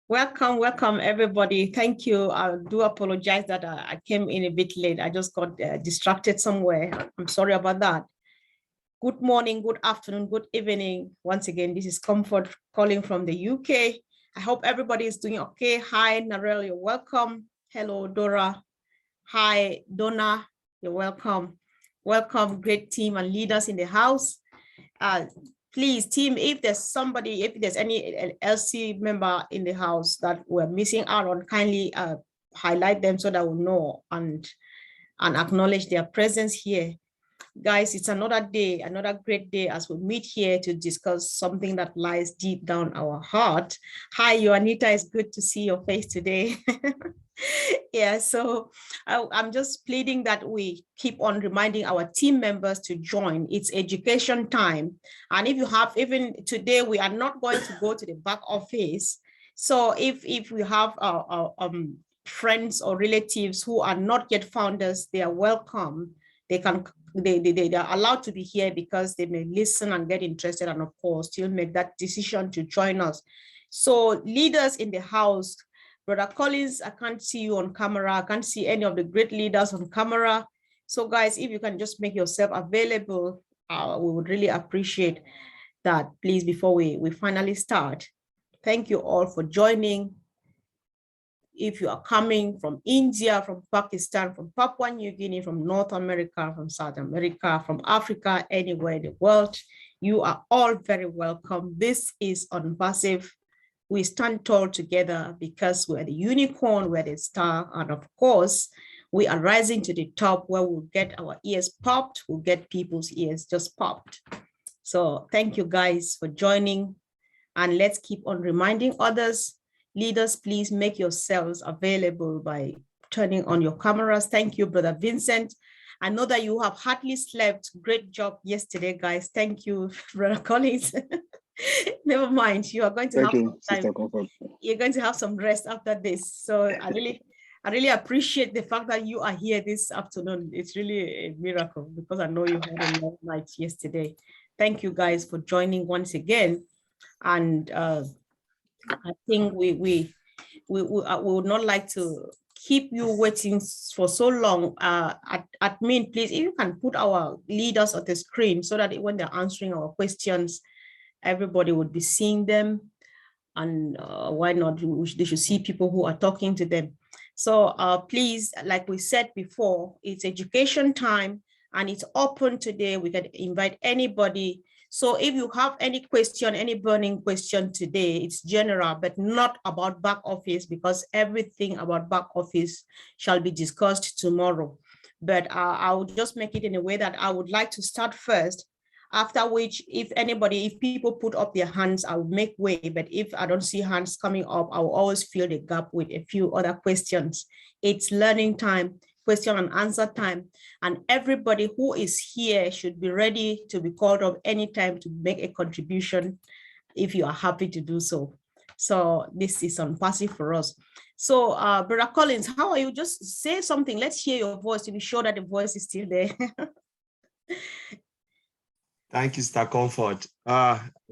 Welcome, everybody. Thank you. I do apologize that I came in a bit late. I just got distracted somewhere. I'm sorry about that. Good morning, good afternoon, good evening. Once again, this is Comfort calling from the UK. I hope everybody is doing okay. Hi, Narelle, you're welcome. Hello, Dora. Hi, Donna, you're welcome. Welcome, great team and leaders in the house. Please, team, if there's any LC member in the house that we're missing out on, kindly highlight them so that we'll know and acknowledge their presence here. Guys, it's another day, another great day as we meet here to discuss something that lies deep down our heart. Hi, Juanita, it's good to see your face today. Yeah, so I'm just pleading that we keep on reminding our team members to join. It's education time. And if you have, even today, we are not going to go to the back office. So if we have friends or relatives who are not yet founders, they are welcome. They are allowed to be here because they may listen and get interested, and of course still make that decision to join us. So leaders in the house, Brother Collins, I can't see you on camera. I can't see any of the great leaders on camera. So guys, if you can just make yourself available, we would really appreciate that, please, before we finally start. Thank you all for joining. If you are coming from India, from Pakistan, from Papua New Guinea, from North America, from South America, from Africa, anywhere in the world, you are all very welcome. This is Unpassive. We stand tall together because we're the unicorn, we're the star, and of course, we are rising to the top where we'll get our ears popped, we'll get people's ears just popped. So thank you guys for joining, and let's keep on reminding others. Leaders, please make yourselves available by turning on your cameras. Thank you, Brother Vincent. I know that you have hardly slept. Great job yesterday, guys. Thank you, Brother Collins. Never mind, you are going to have some time. You're going to have some rest after this. So I really appreciate the fact that you are here this afternoon. It's really a miracle because I know you had a long night yesterday. Thank you guys for joining once again. And I think we would not like to keep you waiting for so long. Admin, please, if you can put our leaders on the screen so that when they're answering our questions, everybody would be seeing them. And why not? They should see people who are talking to them. So please, like we said before, it's education time and it's open today. We can invite anybody. So if you have any question, any burning question today, it's general, but not about back office, because everything about back office shall be discussed tomorrow. But I will just make it in a way that I would like to start first, after which, if people put up their hands, I will make way. But if I don't see hands coming up, I will always fill the gap with a few other questions. It's learning time, question and answer time. And everybody who is here should be ready to be called up anytime to make a contribution if you are happy to do so. So this is Unpassive for us. So Brother Collins, how are you? Just say something. Let's hear your voice to be sure that the voice is still there. Thank you, Mr. Comfort.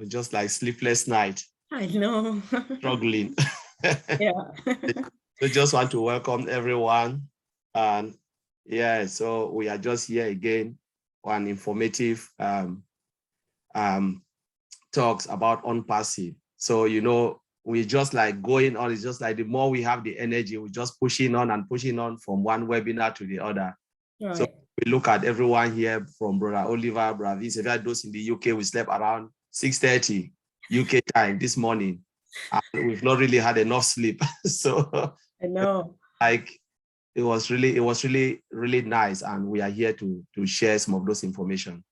Just like sleepless night. I know. Struggling. Yeah. So just want to welcome everyone. And yeah, so we are just here again on informative talks about Unpassive. So, you know, we just like going on. It's just like the more we have the energy, we're just pushing on and pushing on from one webinar to the other. Right. So we look at everyone here from Brother Oliver, Brother Vince. If those in the UK, we slept around 6:30 UK time this morning. And we've not really had enough sleep. So I know. Like it was really nice. And we are here to share some of those information.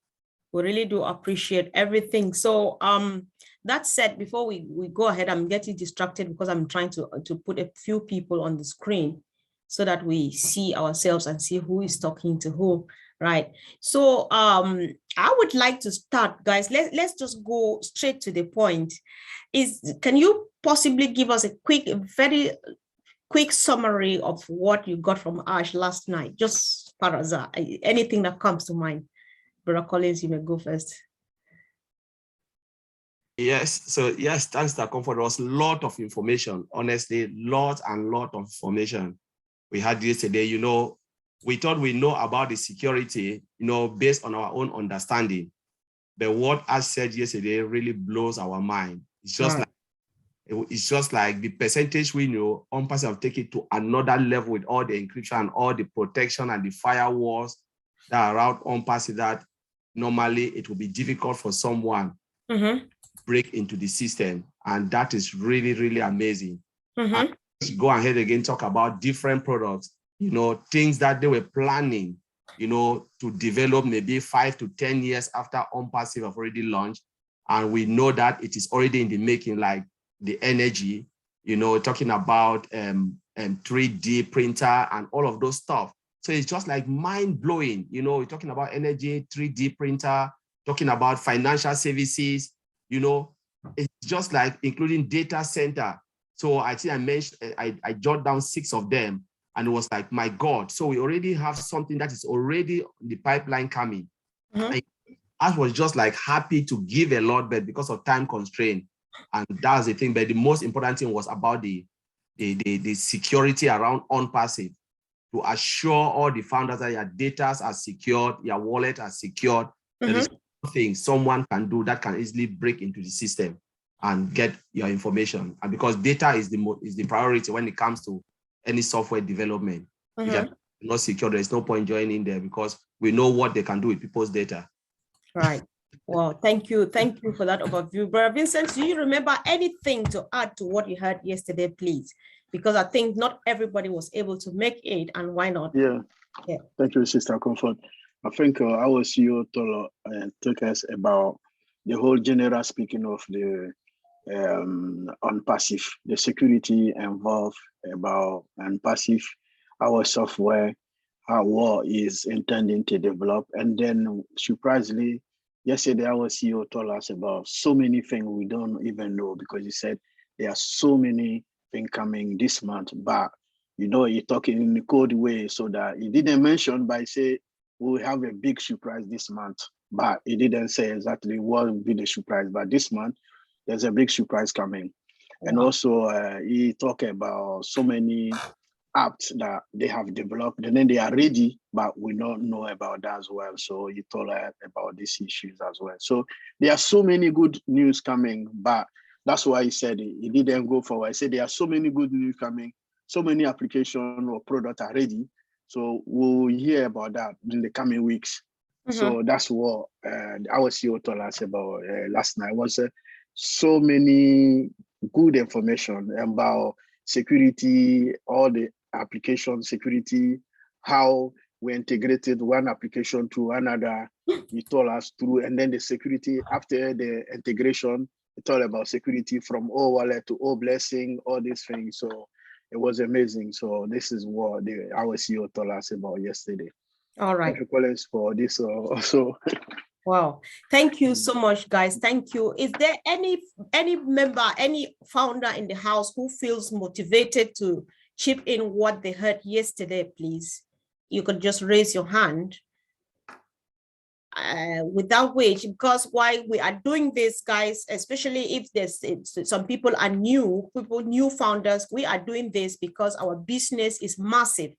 We really do appreciate everything. So that said, before we go ahead, I'm getting distracted because I'm trying to put a few people on the screen so that we see ourselves and see who is talking to who, right? So I would like to start, guys. Let's just go straight to the point. Can you possibly give us a very quick summary of what you got from Ash last night? Just paraza, anything that comes to mind. Brother Collins, you may go first. Yes. So yes, thanks to Comfort. There was a lot of information. Honestly, lot and lot of information we had yesterday. You know, we thought we know about the security, you know, based on our own understanding. But what I said yesterday really blows our mind. It's just like the percentage we know, on-passive have taken it to another level with all the encryption and all the protection and the firewalls that are around on-passive that normally it will be difficult for someone to break into the system. And that is really, really amazing. And go ahead again, talk about different products, you know, things that they were planning, you know, to develop maybe 5 to 10 years after on-passive have already launched. And we know that it is already in the making, like the energy, you know, talking about 3D printer and all of those stuff. So it's just like mind blowing, you know, we're talking about energy, 3D printer, talking about financial services, you know, it's just like including data center. So I think I mentioned, I jotted down 6 of them and it was like, my God. So we already have something that is already in the pipeline coming. I was just like happy to give a lot, but because of time constraint, and that's the thing. But the most important thing was about the security around on-passive to assure all the founders that your data are secured, your wallet are secured. There is nothing someone can do that can easily break into the system and get your information. And because data is the priority when it comes to any software development. If you're not secure, there's no point joining there because we know what they can do with people's data. Right. Well, thank you. Thank you for that overview. Brother Vincent, do you remember anything to add to what you heard yesterday, please? Because I think not everybody was able to make it, and why not? Yeah. Thank you, Sister Comfort. I think our CEO took us about the whole general speaking of the on-passive, the security involved about on-passive, our software, how what is intending to develop. And then surprisingly, yesterday our CEO told us about so many things we don't even know because he said there are so many things coming this month, but you know, you're talking in the code way so that he didn't mention, but he said we'll have a big surprise this month, but he didn't say exactly what will be the surprise, but this month there's a big surprise coming. And also he talked about so many apps that they have developed and then they are ready, but we don't know about that as well. So he told us about these issues as well. So there are so many good news coming, but that's why he said he didn't go forward. He said there are so many good news coming, so many applications or products are ready. So we'll hear about that in the coming weeks. So that's what our CEO told us about last night was so many good information about security, all the application security, how we integrated one application to another. He told us through, and then the security after the integration, he told about security from O Wallet to O Blessing, all these things. So it was amazing. So this is what our CEO told us about yesterday. All right. Thank you, Collins, for this also. Wow. Thank you so much, guys. Thank you. Is there any member, any founder in the house who feels motivated to chip in what they heard yesterday, please? You could just raise your hand. Without which, because why we are doing this, guys, especially if there's some people are new founders, we are doing this because our business is massive.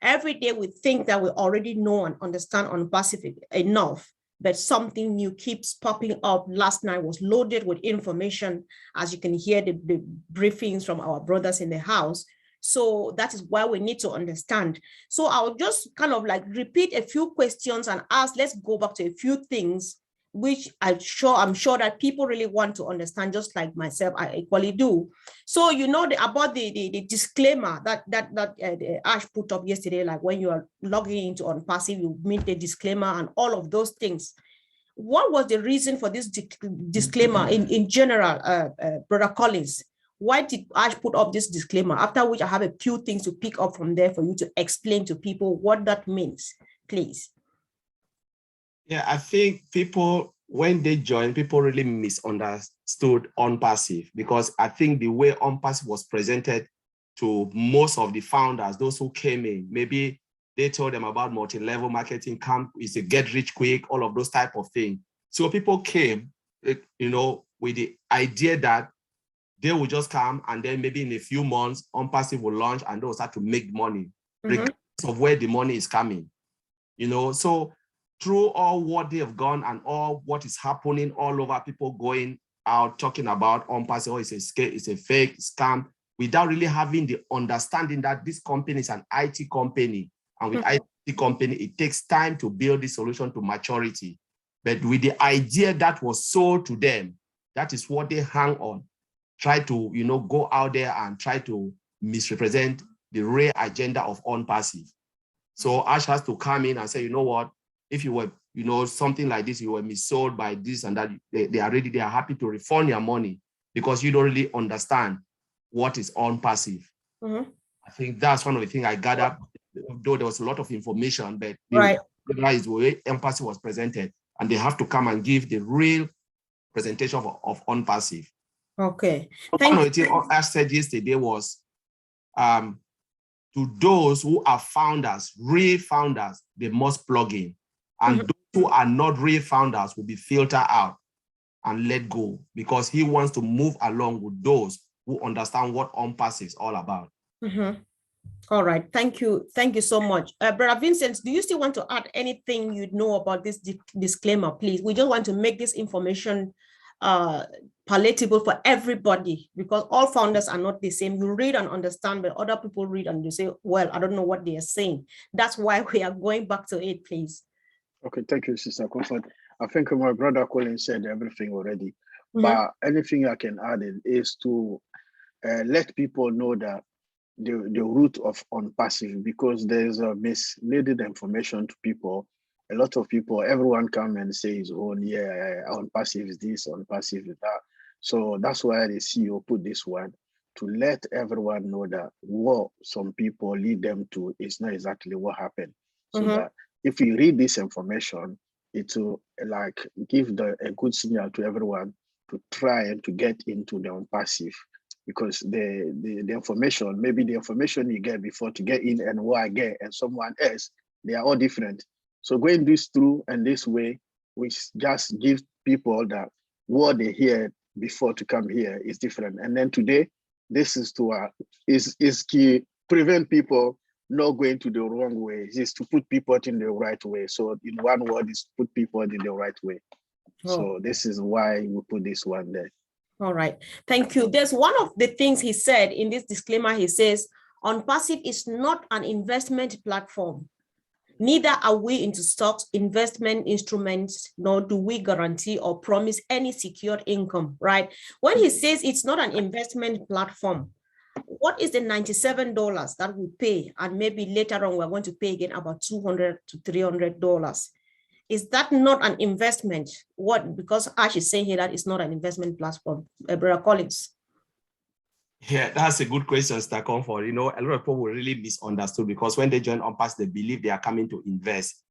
Every day we think that we already know and understand on-passive enough, but something new keeps popping up. Last night was loaded with information, as you can hear the briefings from our brothers in the house. So that is why we need to understand. So I'll just kind of like repeat a few questions and ask, let's go back to a few things which I'm sure that people really want to understand, just like myself, I equally do. So you know about the disclaimer that Ash put up yesterday, like when you are logging into on-passive, you meet the disclaimer and all of those things. What was the reason for this disclaimer in general, Brother Collins? Why did Ash put up this disclaimer? After which I have a few things to pick up from there for you to explain to people what that means, please. Yeah, I think people, when they joined, people really misunderstood on-passive because I think the way on-passive was presented to most of the founders, those who came in, maybe they told them about multi-level marketing camp, is a get rich quick, all of those type of things. So people came, you know, with the idea that they will just come and then maybe in a few months, Unpassive will launch and they'll start to make money, regardless of where the money is coming. You know, so through all what they have gone and all what is happening all over, people going out talking about Unpassive, oh, it's a fake scam, without really having the understanding that this company is an IT company. And with IT company, it takes time to build this solution to maturity. But with the idea that was sold to them, that is what they hang on. Try to, you know, go out there and try to misrepresent the real agenda of Unpassive. So Ash has to come in and say, you know what, if you were, you know, something like this, you were missold by this and that, they are happy to refund your money because you don't really understand what is Unpassive. I think that's one of the things I gathered, though there was a lot of information, but is the way Unpassive was presented, and they have to come and give the real presentation of Unpassive. Okay. One of the things Ash said yesterday was, to those who are founders, real founders, they must plug in. And those who are not real founders will be filtered out and let go, because he wants to move along with those who understand what Unpassive is all about. All right. Thank you. Thank you so much. Brother Vincent, do you still want to add anything you know about this disclaimer, please? We just want to make this information palatable for everybody, because all founders are not the same. You read and understand, but other people read and you say, well, I don't know what they are saying. That's why we are going back to it, please. Okay, thank you, Sister Comfort. I think my brother Colin said everything already, but anything I can add is to let people know that the root of Unpassive, because there's a misleading information to people. A lot of people, everyone come and says, oh yeah, Unpassive is this, Unpassive is that. So that's why the CEO put this one, to let everyone know that what some people lead them to is not exactly what happened. So that if you read this information, it will like give a good signal to everyone to try and to get into the Unpassive, because the information, maybe the information you get before to get in and what I get and someone else, they are all different. So going this through and this way, which just gives people that what they hear before to come here is different. And then today, this is to is to prevent people not going to the wrong way. Is to put people in the right way. So in one word, is put people in the right way. So this is why we put this one there. All right, thank you. There's one of the things he said in this disclaimer. He says, Unpassive is not an investment platform. Neither are we into stocks, investment instruments, nor do we guarantee or promise any secured income, right? When he says it's not an investment platform, what is the $97 that we pay? And maybe later on, we're going to pay again about $200 to $300. Is that not an investment? What? Because Ash is saying here that it's not an investment platform. Brother Collins. Yeah, that's a good question, Mr. Comfort. You know, a lot of people were really misunderstood, because when they join Unpassive, they believe they are coming to invest.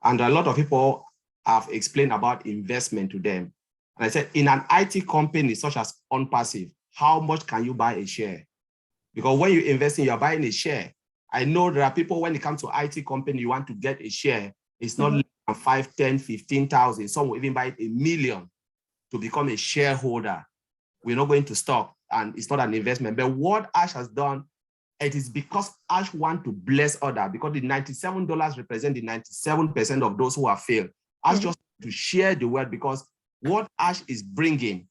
And a lot of people have explained about investment to them. And I said, in an IT company such as Unpassive, how much can you buy a share? Because when you invest in, you're buying a share. I know there are people, when it comes to IT company, you want to get a share. It's not 5, 10, 15,000. Some will even buy it $1 million to become a shareholder. We're not going to stop. And it's not an investment. But what Ash has done, it is because Ash wants to bless others, because the $97 represent the 97% of those who have failed. Ash just to share the word, because what Ash is bringing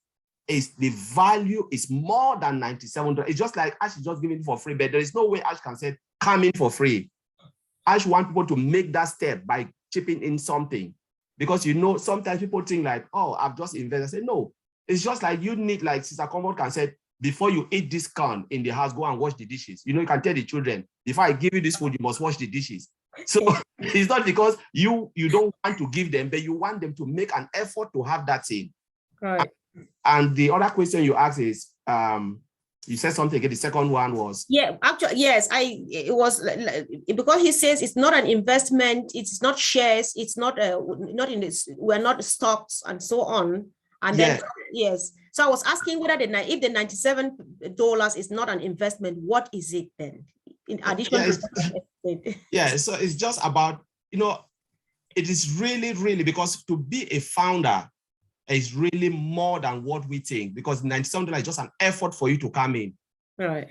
is the value is more than $97. It's just like Ash is just giving it for free, but there is no way Ash can say, come in for free. Ash wants people to make that step by chipping in something. Because, you know, sometimes people think like, oh, I've just invested. I say, no, it's just like you need, like Sister Comfort can say, before you eat this corn in the house, go and wash the dishes. You know, you can tell the children, before I give you this food, you must wash the dishes. So it's not because you don't want to give them, but you want them to make an effort to have that thing. Right. And the other question you asked is, you said something again. The second one was, yeah, actually, yes, it was because he says it's not an investment, it's not shares, it's not not in this, we're not stocks and so on. And then yes, so I was asking whether if the $97 is not an investment, what is it then? In addition to yeah, so it's just about, you know, it is really, really, because to be a founder, is really more than what we think, because $97 is just an effort for you to come in. Right.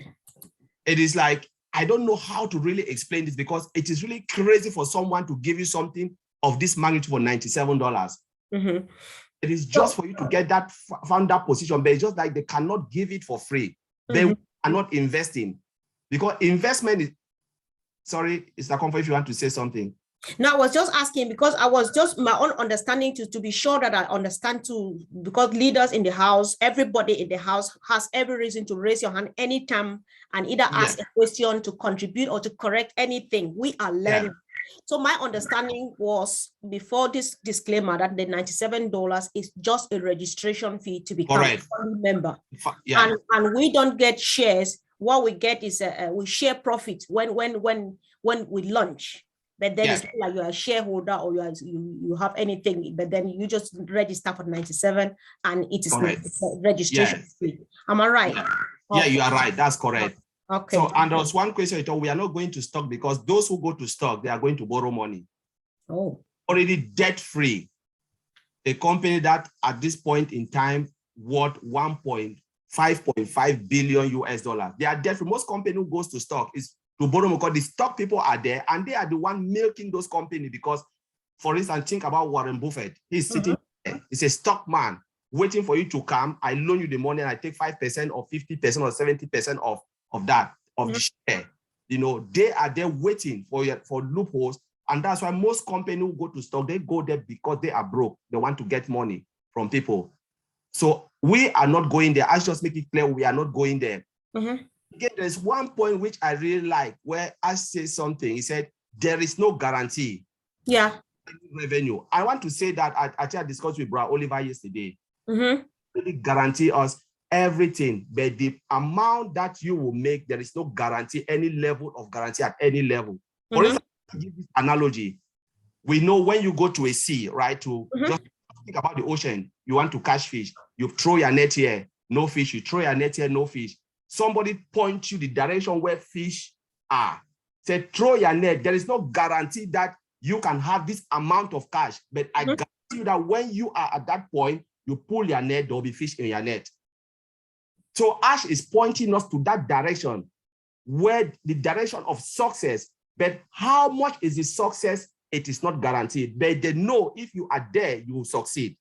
It is like, I don't know how to really explain this, because it is really crazy for someone to give you something of this magnitude for $97. Mm-hmm. It is just for you to get that founder position, but it's just like they cannot give it for free. They are not investing, because investment is, sorry, it's a comfort if you want to say something. No, I was just asking because I was just my own understanding to be sure that I understand too, because leaders in the house, everybody in the house has every reason to raise your hand anytime and either ask a question, to contribute, or to correct anything. We are learning. So my understanding was, before this disclaimer, that the $97 is just a registration fee to become a family member. And we don't get shares. What we get is we share profit when we launch. But then it's not like you're a shareholder or you have anything, but then you just register for 97 and it is registration fee. Am I right? Yeah, you are right. That's correct. Okay. So, and there was one question, we are not going to stock, because those who go to stock, they are going to borrow money. Oh. Already debt-free. A company that at this point in time worth 5.5 billion US dollars. They are debt-free. Most company who goes to stock is to borrow, because the stock people are there and they are the one milking those companies. Because, for instance, think about Warren Buffett. He's sitting there. He's a stock man waiting for you to come. I loan you the money and I take 5% or 50% or 70% of the share. You know, they are there waiting for loopholes. And that's why most companies who go to stock, they go there because they are broke. They want to get money from people. So we are not going there. I just make it clear, we are not going there. Again, there's one point which I really like, where I say something. He said, there is no guarantee. Yeah. Revenue. I want to say that I discussed with Brother Oliver yesterday. Really guarantee us everything, but the amount that you will make, there is no guarantee, any level of guarantee at any level. For instance, to give this analogy, we know when you go to a sea, right, to just think about the ocean, you want to catch fish, you throw your net here, no fish, you throw your net here, no fish. Somebody points you the direction where fish are. Say, throw your net. There is no guarantee that you can have this amount of cash, but I guarantee you that when you are at that point, you pull your net, there will be fish in your net. So Ash is pointing us to that direction, where the direction of success, but how much is the success? It is not guaranteed, but they know if you are there, you will succeed.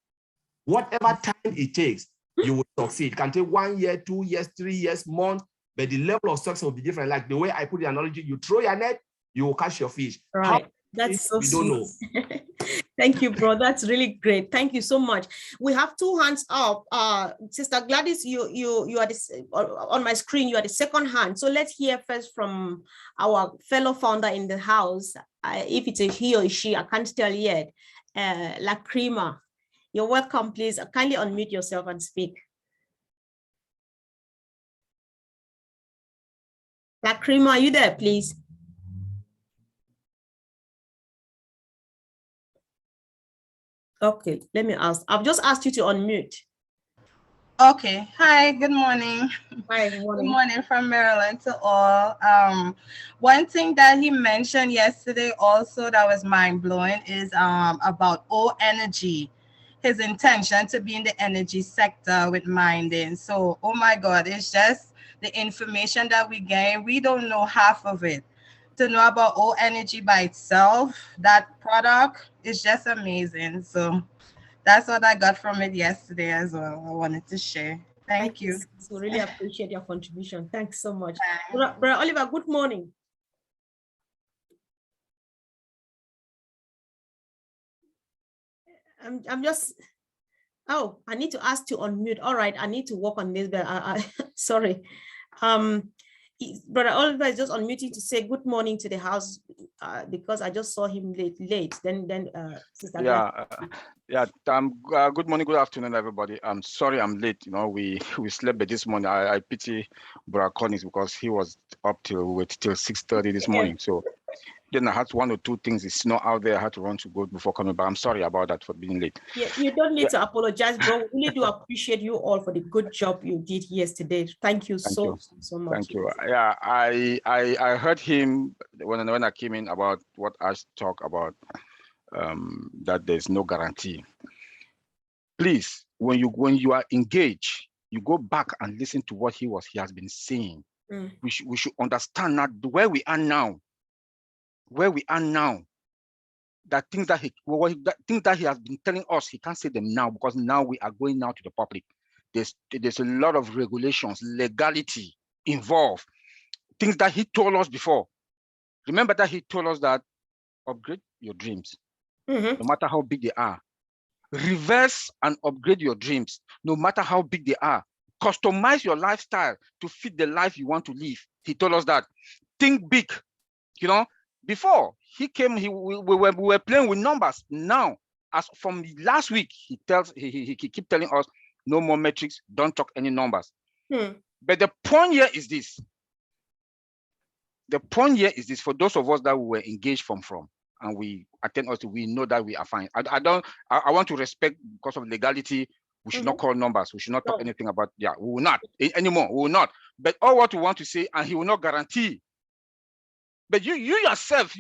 Whatever time it takes, you will succeed. It can take 1 year, 2 years, 3 years, months, but the level of success will be different. Like the way I put the analogy, you throw your net, you will catch your fish. Right. That's so sweet. Don't know. Thank you, bro. That's really great. Thank you so much. We have 2 hands up. Sister Gladys, you are on my screen. You are the second hand. So let's hear first from our fellow founder in the house. If it's a he or she, I can't tell yet. La Crema, you're welcome. Please kindly unmute yourself and speak. La Crema, are you there, please? Okay, let me ask. I've just asked you to unmute. Okay. Hi, good morning. Hi, good morning. Good morning from Maryland to all. One thing that he mentioned yesterday also that was mind-blowing is about O Energy, his intention to be in the energy sector with mining. So, oh my God, it's just the information that we gain. We don't know half of it. To know about O Energy by itself, that product is just amazing. So that's what I got from it yesterday as well. I wanted to share. Thank you. So really appreciate your contribution. Thanks so much. Brother Oliver, good morning. I'm just, oh, I need to ask to unmute. All right, I need to work on this, but sorry. Brother Oliver is just unmuting to say good morning to the house because I just saw him late. Then Sister good morning, good afternoon, everybody. I'm sorry I'm late. You know, we slept by this morning. I pity Brother Collins because he was up till 6:30 this morning. So then I had 1 or 2 things. It's not out there. I had to run to go before coming back. I'm sorry about that for being late. Yeah, you don't need to apologize, bro. We really do appreciate you all for the good job you did yesterday. Thank you so much. Thank you. Yeah, I heard him when I came in about what Ash talked about, that there's no guarantee. Please, when you are engaged, you go back and listen to what he has been saying. We should understand that where we are now, that things that he has been telling us, he can't say them now, because now we are going now to the public. There's a lot of regulations, legality involved, things that he told us before. Remember that he told us that upgrade your dreams, no matter how big they are. Reverse and upgrade your dreams, no matter how big they are. Customize your lifestyle to fit the life you want to live. He told us that. Think big. You know, before he came, we were playing with numbers. Now, as from last week, he keep telling us no more metrics, don't talk any numbers. But the point here is this. The point here is this, for those of us that we were engaged from, and we attend us, we know that we are fine. I want to respect, because of legality, we should not call numbers. We should not talk anything about, we will not anymore. We will not. But all what we want to say, and he will not guarantee. But you yourself,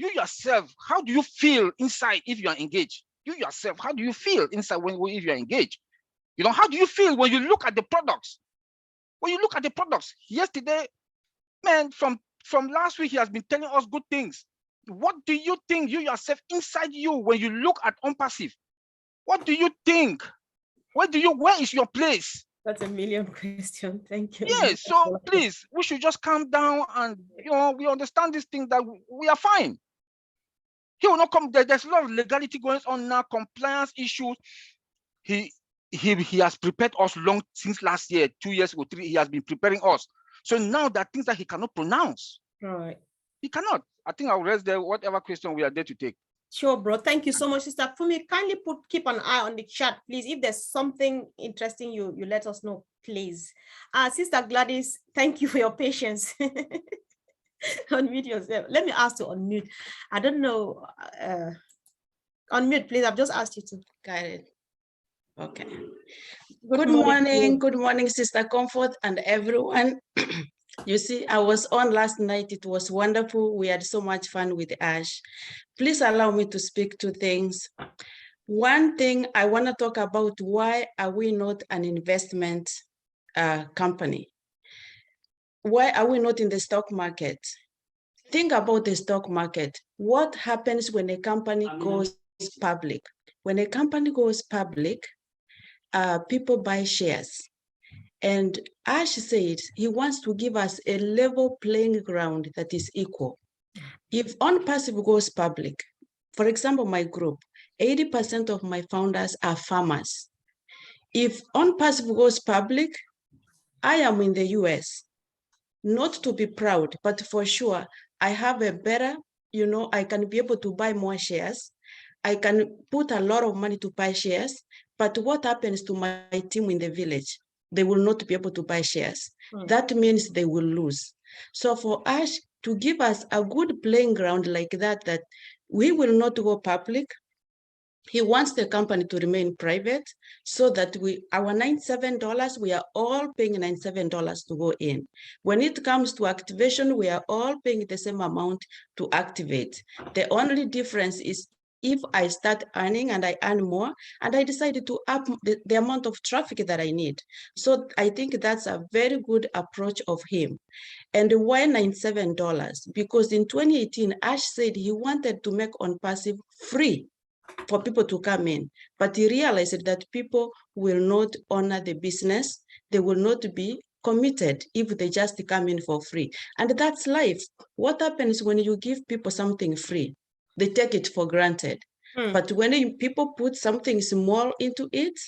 how do you feel inside if you are engaged? You yourself, how do you feel inside if you are engaged? You know, how do you feel when you look at the products? When you look at the products, yesterday, man, from last week, he has been telling us good things. What do you think, you yourself, inside you, when you look at Unpassive? What do you think? Where is your place? That's a million question. Thank you. Yes, so please, we should just calm down, and we understand this thing, that we are fine. He will not come. There's a lot of legality going on now, compliance issues. He has prepared us since last year, 2 years ago, 3. He has been preparing us. So now there are things that he cannot pronounce. Right. He cannot. I think I'll raise there whatever question we are there to take. Sure, bro. Thank you so much, Sister Fumi. Kindly keep an eye on the chat, please. If there's something interesting, you let us know, please. Sister Gladys, thank you for your patience. Unmute yourself. Let me ask to unmute. I don't know. Unmute, please. I've just asked you to. Got it. Okay. Good morning, Sister Comfort and everyone. You see, I was on last night. It was wonderful. We had so much fun with Ash. Please allow me to speak 2 things. One thing I want to talk about, why are we not an investment company? Why are we not in the stock market? Think about the stock market. What happens when a company goes public? When a company goes public, people buy shares. And Ash said he wants to give us a level playing ground that is equal. If Unpassive goes public, for example, my group, 80% of my founders are farmers. If Unpassive goes public, I am in the US, not to be proud, but for sure, I have a better, I can be able to buy more shares. I can put a lot of money to buy shares, but what happens to my team in the village? They will not be able to buy shares. That means they will lose. So for Ash to give us a good playing ground like that we will not go public, he wants the company to remain private so that our $97, we are all paying $97 to go in. When it comes to activation, we are all paying the same amount to activate. The only difference is if I start earning and I earn more, and I decided to up the amount of traffic that I need. So I think that's a very good approach of him. And why $97? Because in 2018, Ash said he wanted to make Unpassive free for people to come in, but he realized that people will not honor the business. They will not be committed if they just come in for free. And that's life. What happens when you give people something free? They take it for granted. But when people put something small into it,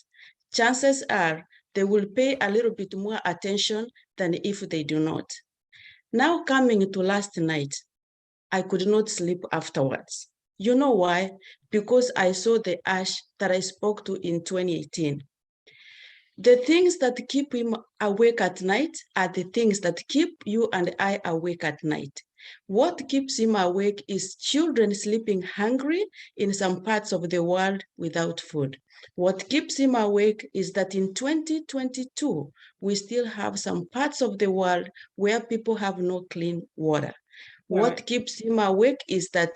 chances are they will pay a little bit more attention than if they do not. Now coming to last night, I could not sleep afterwards. You know why? Because I saw the Ash that I spoke to in 2018. The things that keep him awake at night are the things that keep you and I awake at night. What keeps him awake is children sleeping hungry in some parts of the world without food. What keeps him awake is that in 2022, we still have some parts of the world where people have no clean water. What keeps him awake is that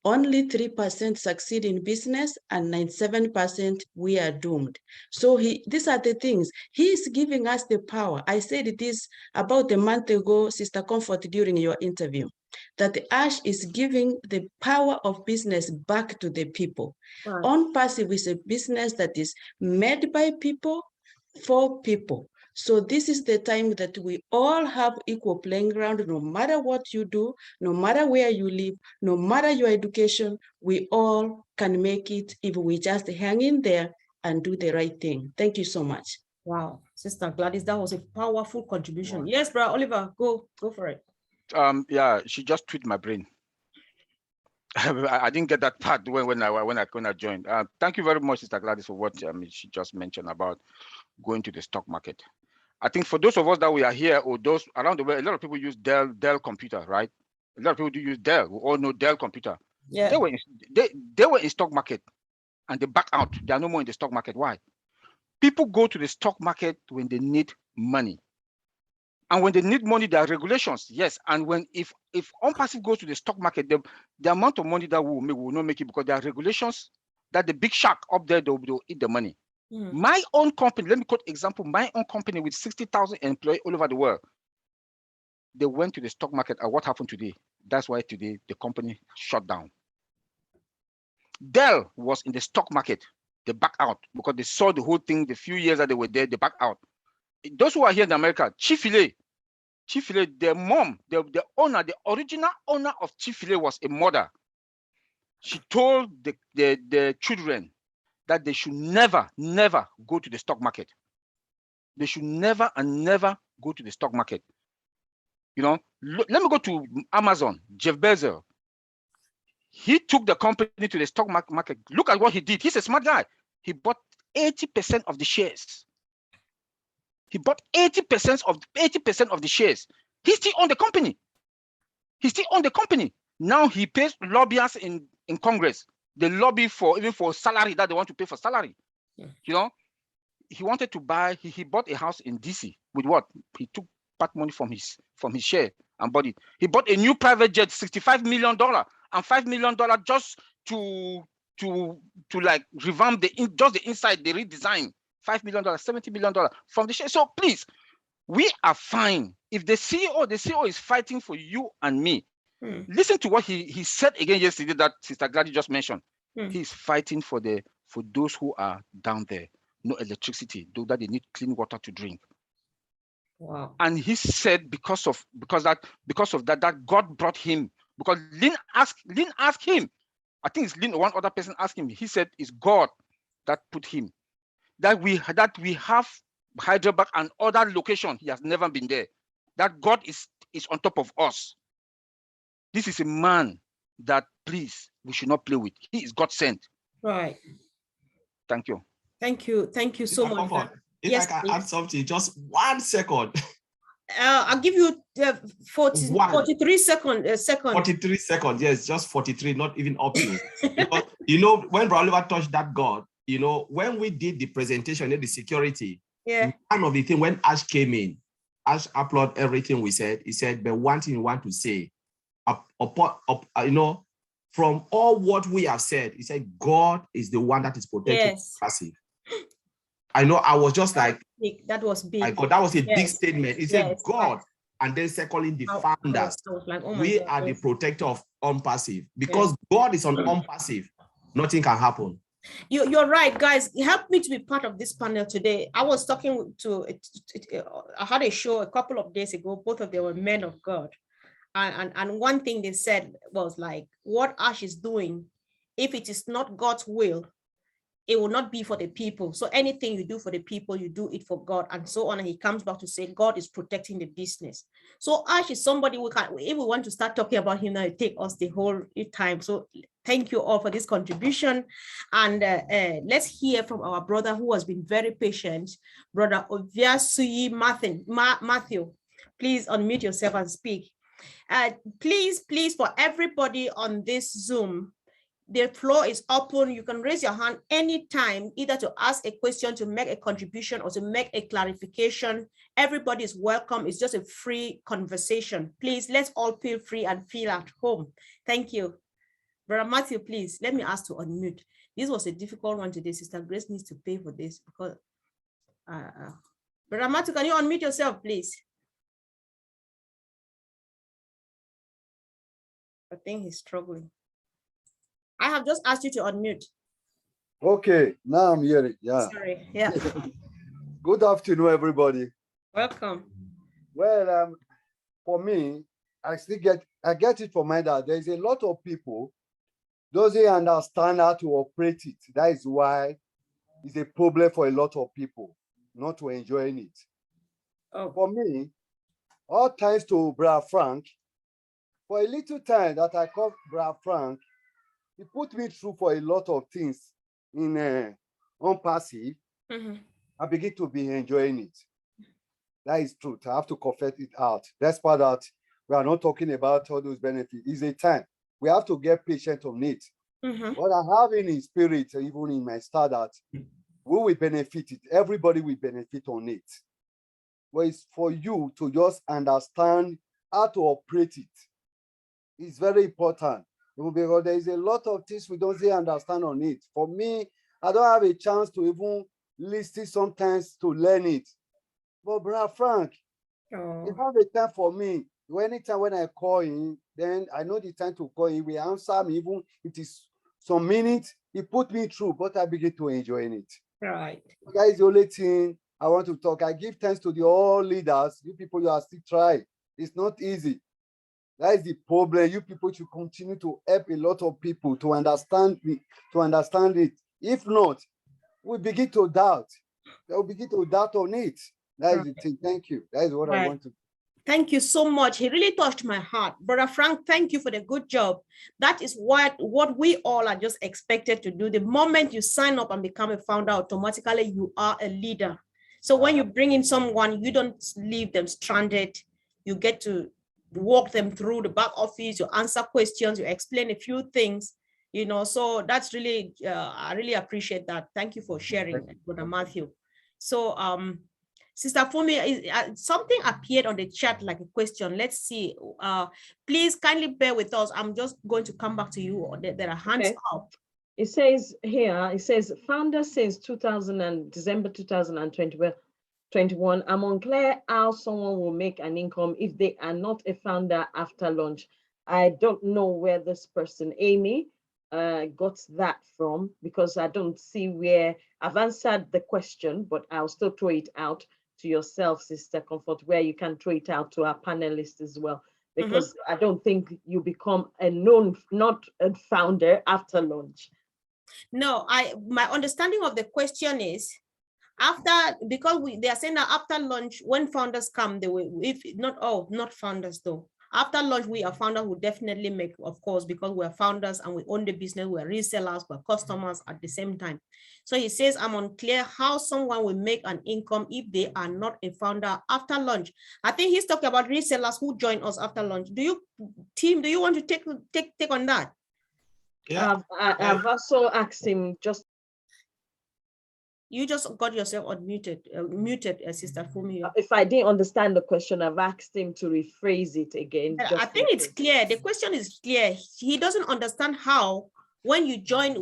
only 3% succeed in business and 97% we are doomed. So these are the things. He is giving us the power. I said this about a month ago, Sister Comfort, during your interview, that the ash is giving the power of business back to the people. Right. On-passive is a business that is made by people for people. So this is the time that we all have equal playing ground, no matter what you do, no matter where you live, no matter your education, we all can make it if we just hang in there and do the right thing. Thank you so much. Wow, Sister Gladys, that was a powerful contribution. Wow. Yes, Brother Oliver, go for it. Yeah, she just tweaked my brain. I didn't get that part when I joined. Thank you very much, Sister Gladys, for what she just mentioned about going to the stock market. I think for those of us that we are here or those around the world, a lot of people use Dell computer, right? A lot of people do use Dell. We all know Dell computer. Yeah. They were in stock market and they back out. They are no more in the stock market. Why? People go to the stock market when they need money. And when they need money, there are regulations, yes. And if on-passive goes to the stock market, the amount of money that we will make, we will not make it because there are regulations that the big shark up there, they'll eat the money. My own company, let me quote example, my own company with 60,000 employees all over the world, they went to the stock market, and what happened today? That's why today the company shut down. Dell was in the stock market, they back out because they saw the whole thing, the few years that they were there, they back out. Those who are here in America, Chick-fil-A, their mom, the owner, the original owner of Chick-fil-A was a mother. She told the children that they should never go to the stock market. They should never go to the stock market. You know, let me go to Amazon, Jeff Bezos. He took the company to the stock market. Look at what he did. He's a smart guy. He bought 80% of the shares. He bought 80% of the shares. He still owned the company. Now he pays lobbyists in Congress. They lobby for even for salary that they want to pay for salary. Yeah. You know, he wanted to buy. He bought a house in DC with what? He took part money from his share and bought it. He bought a new private jet, $65 million, and $5 million just to like revamp just the inside, the redesign. $5 million, $70 million from the share. So please, we are fine. If the CEO is fighting for you and me, listen to what he said again yesterday that Sister Gladys just mentioned. He's fighting for those who are down there, no electricity, though that they need clean water to drink. Wow. And he said because of that God brought him, because Lynn asked him, I think it's Lynn or one other person asked him, he said it's God that put him. That we have Hyderabad and other location, he has never been there. That God is on top of us. This is a man that, please, we should not play with. He is God sent. Right. Thank you. Thank you so much. If yes, I can please. add something, just 1 second. I'll give you 43 seconds. 43 seconds, yes, just 43, not even up to. Because, you know, when Brother Oliver touched that God, you know, when we did the presentation in the security, one of the things when Ash came in, Ash applauded everything we said. He said, but one thing you want to say, you know, from all what we have said, he said, God is the one that is protecting passive. I know I was just like, that was big. That was a big statement. He said, God, and then secondly, the founders. Like, oh we God, are the protector of on-passive. Because God is on on-passive, nothing can happen. You're right, guys. Help me to be part of this panel today. I was talking to, I had a show a couple of days ago. Both of them were men of God. And one thing they said was like, what Ash is doing, if it is not God's will, it will not be for the people. So anything you do for the people, you do it for God, and so on. And he comes back to say, God is protecting the business. So Ash is somebody we can, if we want to start talking about him now, it take us the whole time. So thank you all for this contribution. And let's hear from our brother who has been very patient, Brother Oviasuyi Matthew. Please unmute yourself and speak. Please, for everybody on this Zoom, the floor is open. You can raise your hand anytime, either to ask a question, to make a contribution, or to make a clarification. Everybody is welcome. It's just a free conversation. Please, let's all feel free and feel at home. Thank you. Brother Matthew, please, let me ask to unmute. This was a difficult one today. Sister Grace needs to pay for this because, Brother Matthew, can you unmute yourself, please? I think he's struggling. I have just asked you to unmute. Okay, now I'm hearing. Yeah. Sorry. Yeah. Good afternoon, everybody. Welcome. Well, for me, I get it from my dad. There's a lot of people doesn't understand how to operate it. That is why it's a problem for a lot of people not to enjoying it. Oh. For me, all thanks to Brother Frank. For a little time that I called Brother Frank, he put me through for a lot of things in on passive. I begin to be enjoying it. That is truth. I have to confess it out. Despite that, we are not talking about all those benefits. It's a time. We have to get patient on it. What I have in spirit, even in my start, that we will benefit it. Everybody will benefit on it. But it's for you to just understand how to operate it. It's very important. Because there is a lot of things we don't understand on it. For me, I don't have a chance to even listen sometimes to learn it. But Brother Frank, you have a time for me. Anytime when I call him, then I know the time to call him. He will answer me, even if it is some minutes. He put me through, but I begin to enjoy it. Right. That is the only thing I want to talk. I give thanks to the all leaders. You people, you are still trying. It's not easy. That is the problem. You people should continue to help a lot of people to understand it. If not, we begin to doubt. They'll begin to doubt on it. That is the thing. Thank you. That is what I want to. Thank you so much. He really touched my heart. Brother Frank, thank you for the good job. That is what we all are just expected to do. The moment you sign up and become a founder, automatically you are a leader. So when you bring in someone, you don't leave them stranded. You get to walk them through the back office, you answer questions, you explain a few things, you know, so that's really, I really appreciate that. Thank you for sharing, Brother Matthew. So, Sister Fumi, something appeared on the chat like a question. Let's see. Please kindly bear with us. I'm just going to come back to you. There are hands up. It says here, it says, founder since December 2021. I'm unclear how someone will make an income if they are not a founder after launch. I don't know where this person, Amy, got that from, because I don't see where I've answered the question, but I'll still throw it out to yourself, Sister Comfort, where you can throw it out to our panelists as well, because I don't think you become not a founder after launch. No, my understanding of the question is, because they are saying that after launch, when founders come, they will, not founders though. After launch, we are founders who definitely make, of course, because we are founders and we own the business, we are resellers, we are customers at the same time. So he says, I'm unclear how someone will make an income if they are not a founder after launch. I think he's talking about resellers who join us after launch. Do you want to take on that? Yeah. I've also asked him just. You just got yourself muted, Sister Fumi. If I didn't understand the question, I've asked him to rephrase it again. I think it's clear. The question is clear. He doesn't understand how, when you join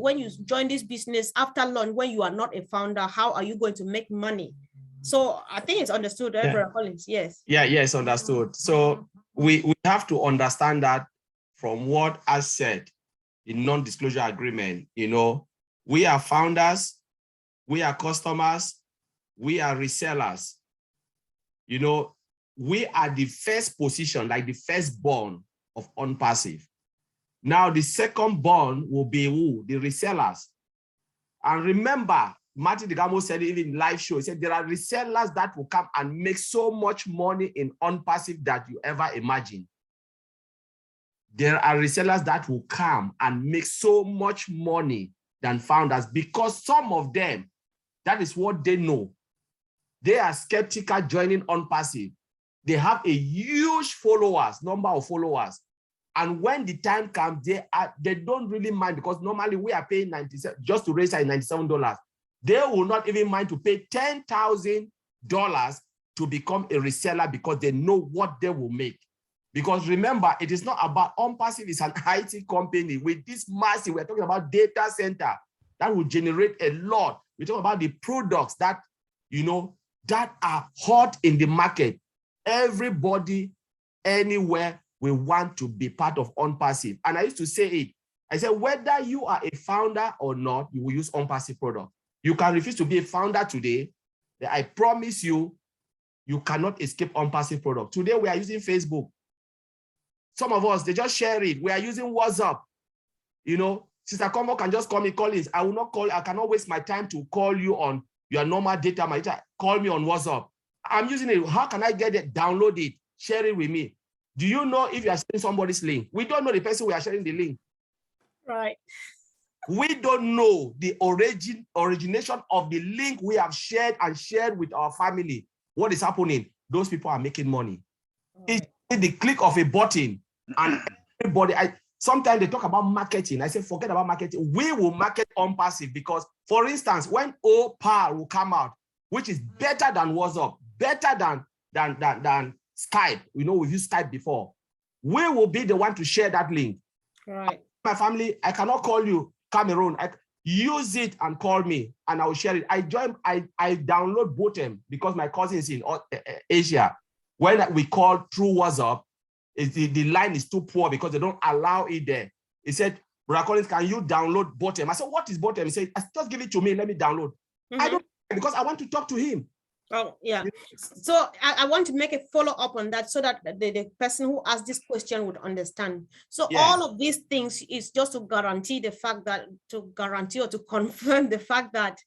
this business after launch, when you are not a founder, how are you going to make money? So I think it's understood, Brother Collins. Yes. Yeah, yes, understood. So we have to understand that from what I said in non-disclosure agreement, you know, we are founders, we are customers, we are resellers. You know, we are the first position, like the firstborn of Unpassive. Now, the second-born will be who? The resellers. And remember, Martin DeGamo said it in live show, he said there are resellers that will come and make so much money in Unpassive that you ever imagine. There are resellers that will come and make so much money than founders, because some of them, that is what they know. They are skeptical joining Unpassive. They have a huge number of followers. And when the time comes, they don't really mind, because normally we are paying $97 just to raise $97. They will not even mind to pay $10,000 to become a reseller, because they know what they will make. Because remember, it is not about OnPassive is an IT company with this massive, we're talking about data center that will generate a lot. We're talking about the products that, you know, that are hot in the market. Everybody, anywhere, will want to be part of OnPassive. And I used to say it. I said, whether you are a founder or not, you will use OnPassive product. You can refuse to be a founder today. I promise you, you cannot escape OnPassive product. Today, we are using Facebook. Some of us, they just share it. We are using WhatsApp. You know, Sister Combo can just call me, Collins. I will not call, I cannot waste my time to call you on your normal data. My data. Call me on WhatsApp. I'm using it. How can I get it? Download it. Share it with me. Do you know if you are sharing somebody's link? We don't know the person we are sharing the link. Right. We don't know the origination of the link we have shared and shared with our family. What is happening? Those people are making money. Right. It's the click of a button, and everybody. Sometimes they talk about marketing. I say, forget about marketing. We will market OnPassive because, for instance, when OPAR will come out, which is better than WhatsApp, better than Skype. We know we've used Skype before. We will be the one to share that link. Right. My family, I cannot call you, Cameroon. Use it and call me, and I will share it. I download Botem because my cousin is in Asia. When we call through WhatsApp, the line is too poor because they don't allow it there. He said, Brother Collins, can you download Botem? I said, what is Botem? He said, just give it to me. Let me download. I don't, because I want to talk to him. Oh, yeah. So I want to make a follow-up on that so that the person who asked this question would understand. So all of these things is just to guarantee the fact that, to guarantee or to confirm the fact that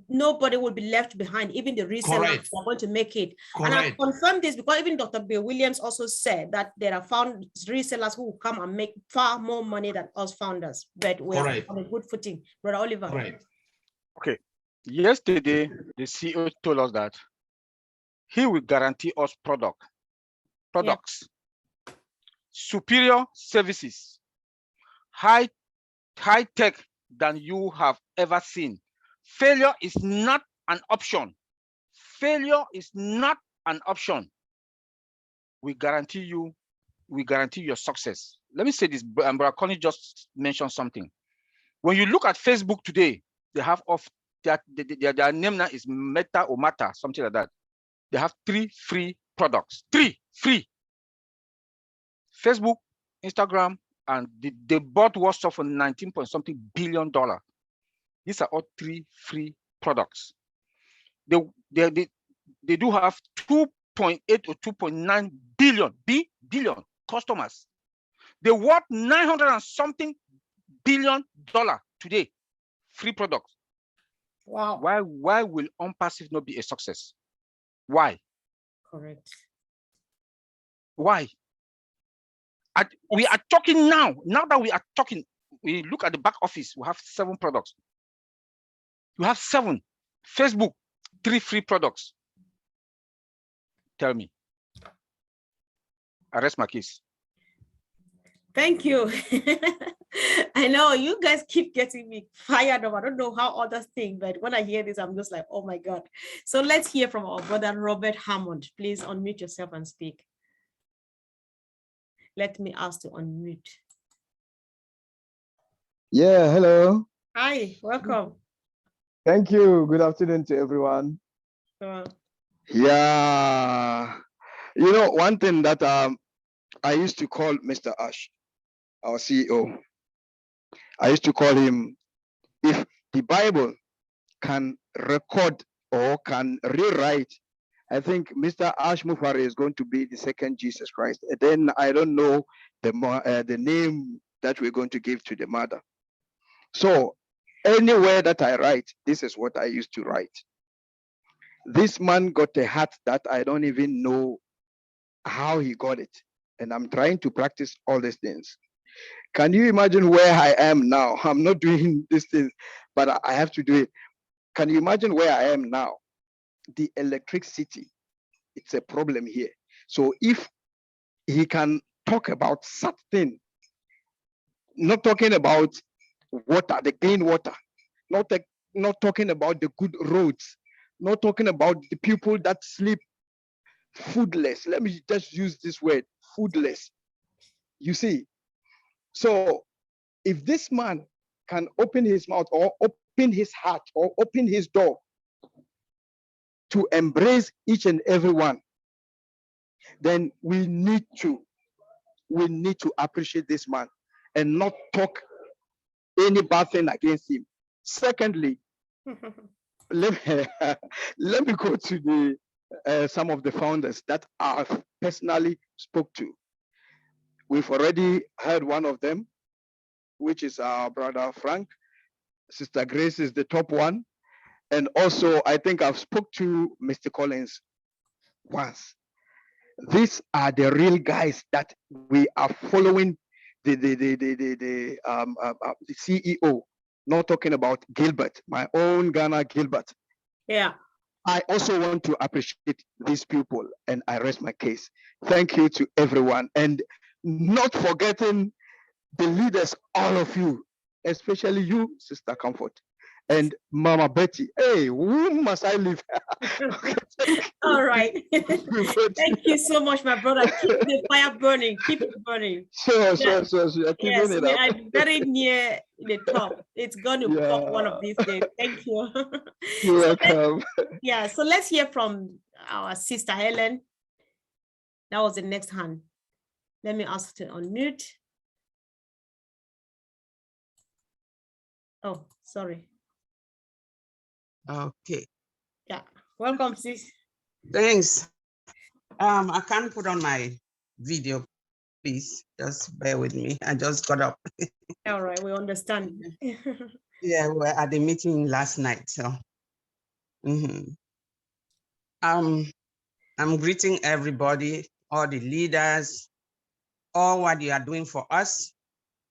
nobody will be left behind, even the resellers are going to make it. Correct. And I confirm this because even Dr. Bill Williams also said that there are resellers who will come and make far more money than us founders, but we are on a good footing. Brother Oliver. Correct. Okay. Yesterday, the CEO told us that he will guarantee us products, superior services, high tech than you have ever seen. Failure is not an option. Failure is not an option. We guarantee your success. Let me say this, and Brother Connie just mentioned something. When you look at Facebook today, they have their name now is Meta or Mata, something like that. They have 3 free products. 3 free. Facebook, Instagram, and they bought WhatsApp for $19-something billion. These are all 3 free products. They do have 2.8 or 2.9 billion customers. They worth $900 and something billion today. Free products. Wow. Why will OnPassive not be a success? Why? Correct. Why? We are talking now. Now that we are talking, we look at the back office. We have 7 products. You have 7. Facebook, 3 free products. Tell me. I rest my case. Thank you. I know you guys keep getting me fired up. I don't know how others think, but when I hear this, I'm just like, oh my God. So let's hear from our brother, Robert Hammond. Please unmute yourself and speak. Let me ask to unmute. Yeah, hello. Hi, welcome. Thank you. Good afternoon to everyone. Yeah, you know, one thing that I used to call Mr. Ash, our CEO, I used to call him, if the Bible can record or can rewrite, I think Mr. Ash Mufari is going to be the second Jesus Christ. And then I don't know the name that we're going to give to the mother. So anywhere that I write, this is what I used to write. This man got a heart that I don't even know how he got it. And I'm trying to practice all these things. Can you imagine where I am now? I'm not doing these things, but I have to do it. Can you imagine where I am now? The electricity, it's a problem here. So if he can talk about something, not talking about water, the clean water, not talking about the good roads, not talking about the people that sleep foodless. Let me just use this word, foodless. You see, so if this man can open his mouth or open his heart or open his door to embrace each and every one, then we need to appreciate this man and not talk any bad thing against him. Secondly, let me go to the some of the founders that I've personally spoke to. We've already heard one of them, which is our brother Frank. Sister Grace is the top one. And also, I think I've spoke to Mr. Collins once. These are the real guys that we are following the CEO, not talking about Gilbert, my own Ghana Gilbert. Yeah. I also want to appreciate these people, and I rest my case. Thank you to everyone, and not forgetting the leaders, all of you, especially you, Sister Comfort, and Mama Betty. Hey, whom must I leave? All right. Thank you so much, my brother. Keep the fire burning. Keep it burning. Sure. Yes, It we up. are very near the top. It's going to pop one of these days. Thank you. You're welcome. So let's hear from our sister Helen. That was the next hand. Let me ask to unmute. Oh, sorry. Okay. Yeah. Welcome, sis. Thanks. I can't put on my video, please. Just bear with me. I just got up. All right, we understand. Yeah, we were at the meeting last night. So I'm greeting everybody, all the leaders, all what you are doing for us,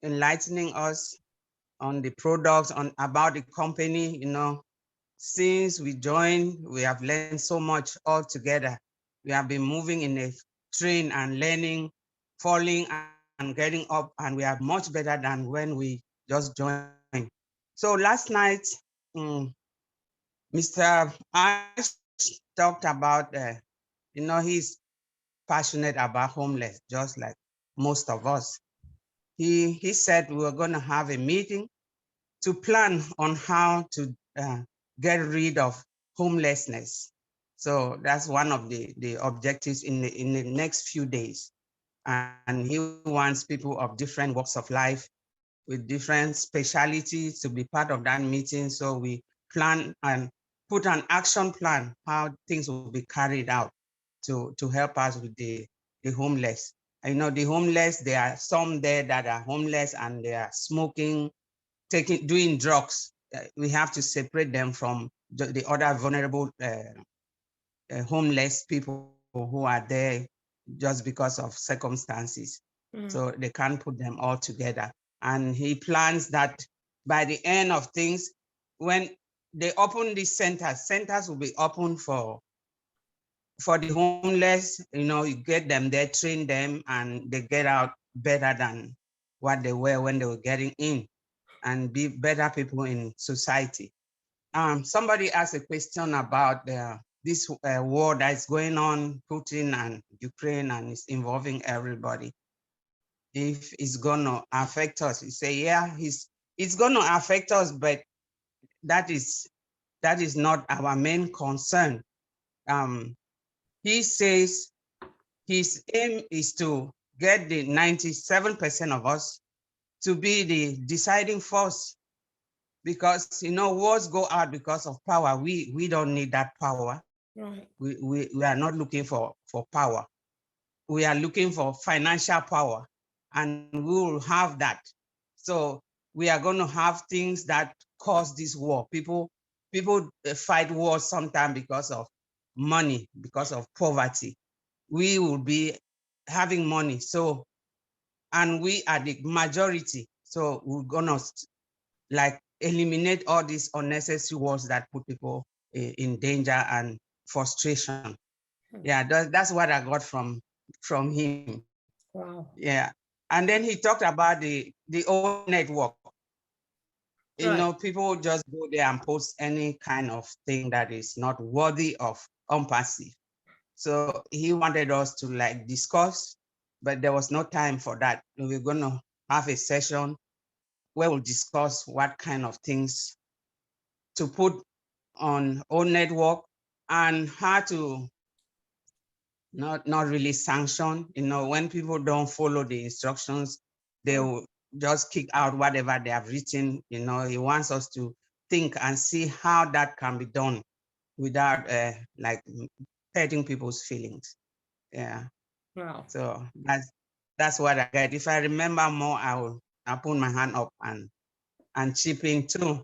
enlightening us on the products, on about the company. Since we joined, we have learned so much all together. We have been moving in a train and learning, falling and getting up, and we are much better than when we just joined. So last night, Mr. Ash talked about, he's passionate about homeless, just like most of us. He said we were going to have a meeting to plan on how to get rid of homelessness. So that's one of the objectives in the next few days. And he wants people of different walks of life with different specialties to be part of that meeting. So we plan and put an action plan, how things will be carried out to help us with the homeless. The homeless, there are some there that are homeless and they are smoking, doing drugs. We have to separate them from the other vulnerable homeless people who are there just because of circumstances. So they can't put them all together. And he plans that by the end of things, when they open these centers will be open for the homeless. You get them there, train them, and they get out better than what they were when they were getting in, and be better people in society. Somebody asked a question about this war that is going on, Putin and Ukraine, and it's involving everybody. If it's gonna affect us, you say, yeah, it's gonna affect us, but that is not our main concern. He says his aim is to get the 97% of us to be the deciding force, because wars go out because of power. We don't need that power. Right. We are not looking for power. We are looking for financial power, and we will have that. So we are going to have things that cause this war. People fight wars sometimes because of money, because of poverty. We will be having money. So, and we are the majority. So we're going to eliminate all these unnecessary wars that put people in danger and frustration. Yeah, that's what I got from him. Wow. Yeah. And then he talked about the old network. People just go there and post any kind of thing that is not worthy of Unpassive. So he wanted us to discuss but there was no time for that. We're going to have a session where we'll discuss what kind of things to put on our network and how to not really sanction. When people don't follow the instructions, they will just kick out whatever they have written. He wants us to think and see how that can be done without like hurting people's feelings. Yeah. Wow. So that's what I get. If I remember more, I'll put my hand up and chip in too.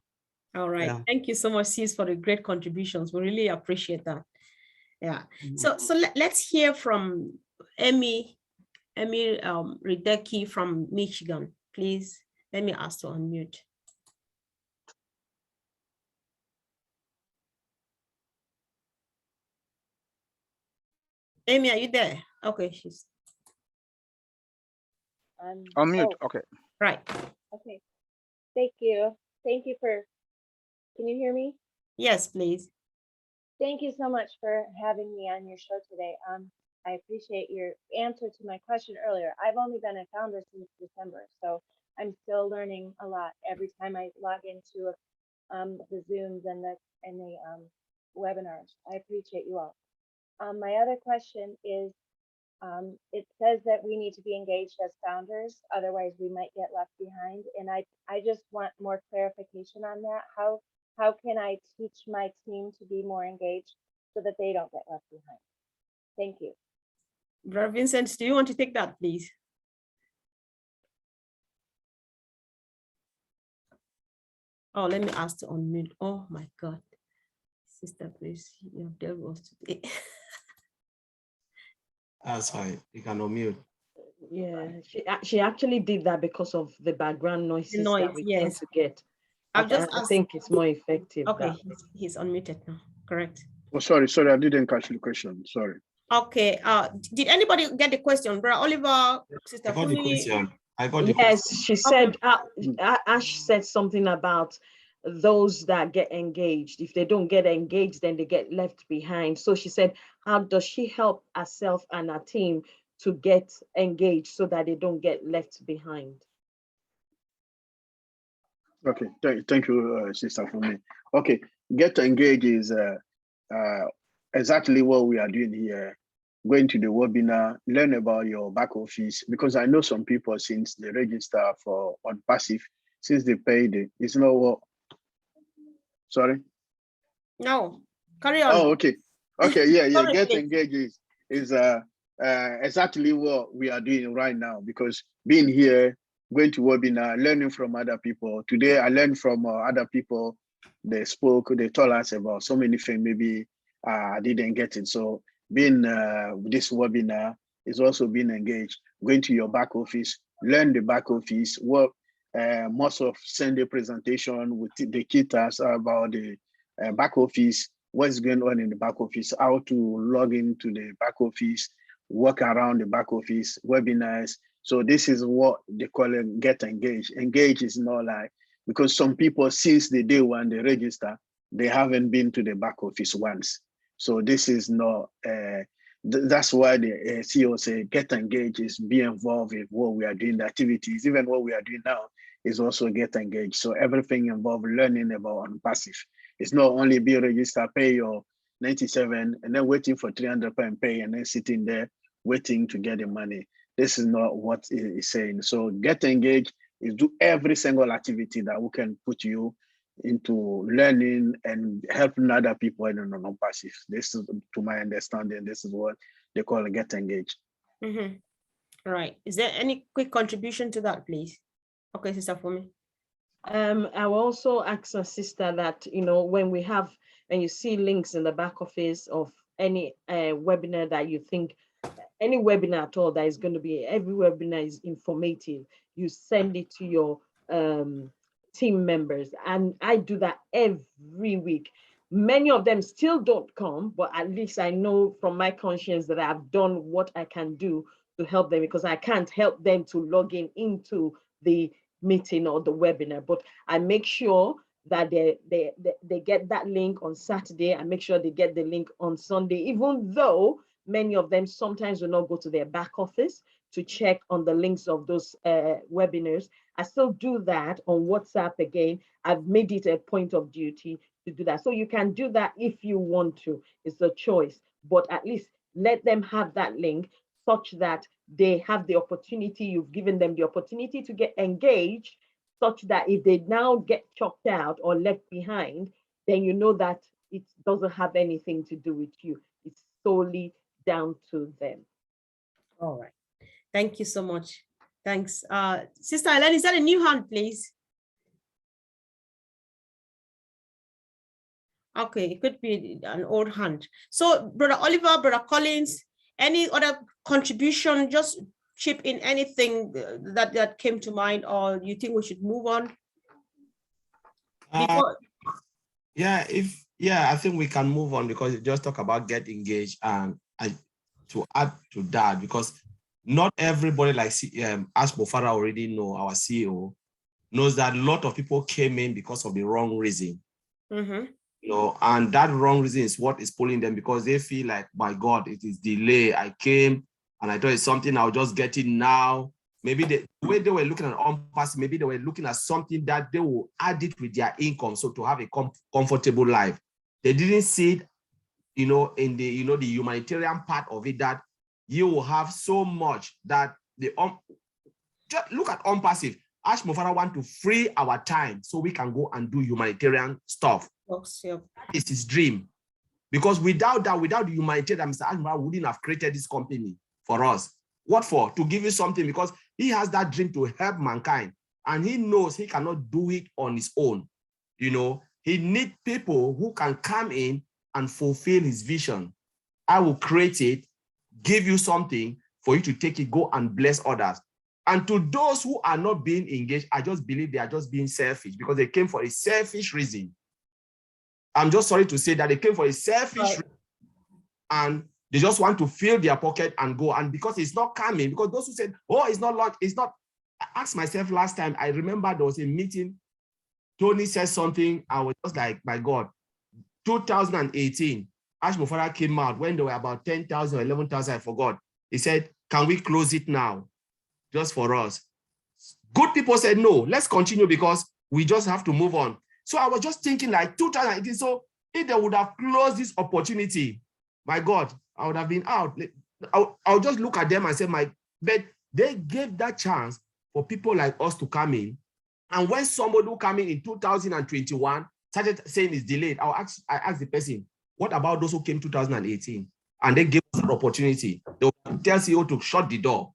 All right. Yeah. Thank you so much, sis, for the great contributions. We really appreciate that. Yeah. So let's hear from Emmy Rideki from Michigan. Please, let me ask to unmute. Amy, are you there? Okay, she's Unmute. Oh, Okay. right. okay. Thank you. Thank you for, can you hear me? Yes, please. Thank you so much for having me on your show today. I appreciate your answer to my question earlier. I've only been a founder since December, so I'm still learning a lot every time I log into the Zooms and the webinars. I appreciate you all. My other question is, it says that we need to be engaged as founders, otherwise we might get left behind. And I just want more clarification on that. How can I teach my team to be more engaged so that they don't get left behind? Thank you. Brother Vincent, do you want to take that, please? Oh, let me ask to unmute. Oh my God. Sister, please, your devil today. That's fine. You can unmute. Yeah, she actually did that because of the background noises that we tend to get. I've just I think it's more effective. Okay, he's unmuted now. Correct. Oh, sorry, I didn't catch the question. Sorry. Okay. Did anybody get the question, Brother Oliver? Sister I got the Fumi? question. I got the Yes, question. she said, Ash said something about those that get engaged. If they don't get engaged, then they get left behind. So she said, how does she help herself and her team to get engaged so that they don't get left behind? Okay, thank you, Sister Fumi. Okay, get engaged is exactly what we are doing here. Going to the webinar, learn about your back office, because I know some people, since they register for on passive, since they paid it, it's not what. Sorry. No, carry on. Oh, okay. Yeah. Get engaged is exactly what we are doing right now, because being here, going to webinar, learning from other people. Today, I learned from other people. They spoke, they told us about so many things. Maybe I didn't get it. So being this webinar is also being engaged. Going to your back office, learn the back office. What most of Sunday presentation with the key tasks about the back office, what's going on in the back office, how to log into the back office, work around the back office, webinars. So this is what they call it, get engaged. Engage is not like, because some people, since the day when they register, they haven't been to the back office once. So this is not, that's why the CEO say get engaged is be involved in what we are doing, the activities, even what we are doing now is also get engaged. So everything involved learning about on passive. It's not only be registered, pay your 97 and then waiting for 300 and pay and then sitting there waiting to get the money. This is not what it is saying. So get engaged is do every single activity that we can put you into learning and helping other people in non-passive. This is, to my understanding, this is what they call get engaged. Mm-hmm. Right. Is there any quick contribution to that, please? Okay, Sister Fumi. I will also ask our sister that, when we have, and you see links in the back office of any webinar that you think, any webinar at all that is going to be, every webinar is informative, you send it to your team members. And I do that every week. Many of them still don't come, but at least I know from my conscience that I've done what I can do to help them, because I can't help them to log into the meeting or the webinar, but I make sure that they get that link on Saturday. I make sure they get the link on Sunday, even though many of them sometimes will not go to their back office to check on the links of those webinars. I still do that on WhatsApp again. I've made it a point of duty to do that. So you can do that if you want to. It's a choice, but at least let them have that link such that they have the opportunity, you've given them the opportunity to get engaged, such that if they now get chopped out or left behind, then you know that it doesn't have anything to do with you. It's solely down to them. All right. Thank you so much. Thanks. Sister Ellen, is that a new hand, please? Okay, it could be an old hand. So, Brother Oliver, Brother Collins, any other contribution, just chip in anything that came to mind, or you think we should move on? I think we can move on, because you just talk about get engaged, and to add to that, because not everybody, like Ash Mofara already know, our CEO, knows that a lot of people came in because of the wrong reason. Mm-hmm. You know, and that wrong reason is what is pulling them, because they feel like, my God, it is delay. I came and I thought it's something I'll just get it now. Maybe the way they were looking at on-pass, maybe they were looking at something that they will add it with their income, so to have a comfortable life. They didn't see it, you know, in the, the humanitarian part of it, that you will have so much that just look at on-passive. Ash Mofara want to free our time so we can go and do humanitarian stuff. It's his dream. Because without that, without the humanitarian, Mr. Ash Mofara wouldn't have created this company for us. What for? To give you something, because he has that dream to help mankind. And he knows he cannot do it on his own. You know, he needs people who can come in and fulfill his vision. I will create it, give you something for you to take it, go and bless others. And to those who are not being engaged, I just believe they are just being selfish, because they came for a selfish reason. I'm just sorry to say that they came for a selfish reason, and they just want to fill their pocket and go. And because it's not coming, because those who said, oh, it's not launched, it's not. I asked myself last time, I remember there was a meeting, Tony said something, I was just like, my God, 2018, Ash Mofara came out when there were about 10,000 or 11,000, I forgot. He said, can we close it now? Just for us. Good people said, no, let's continue, because we just have to move on. So I was just thinking, like 2018, so if they would have closed this opportunity, my God, I would have been out. I'll just look at them and say, but they gave that chance for people like us to come in. And when somebody who came in 2021 started saying it's delayed, I asked the person, what about those who came 2018? And they gave us an opportunity. They would tell CEO to shut the door.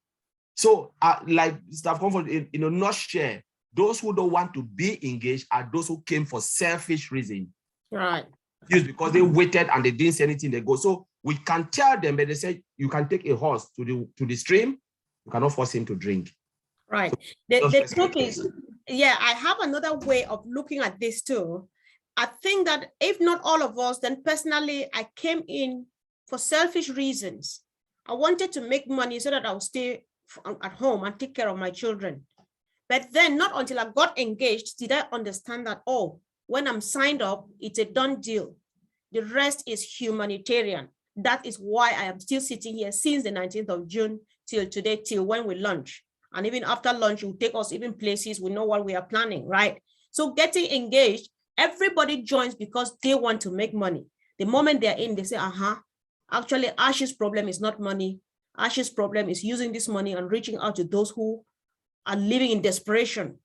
So, like Staff Comfort, in a nutshell, those who don't want to be engaged are those who came for selfish reasons. Right. Just because they waited and they didn't say anything, they go. So we can tell them, but they say you can take a horse to the stream, you cannot force him to drink. Right. So, the truth is, yeah, I have another way of looking at this too. I think that if not all of us, then personally, I came in for selfish reasons. I wanted to make money so that I would stay at home and take care of my children. But then not until I got engaged did I understand that, oh, when I'm signed up, it's a done deal. The rest is humanitarian. That is why I am still sitting here since the 19th of June till today, till when we launch. And even after lunch, it will take us even places we know what we are planning, right? So getting engaged, everybody joins because they want to make money. The moment they're in, they say, actually, Ash's problem is not money. Ash's problem is using this money and reaching out to those who are living in desperation,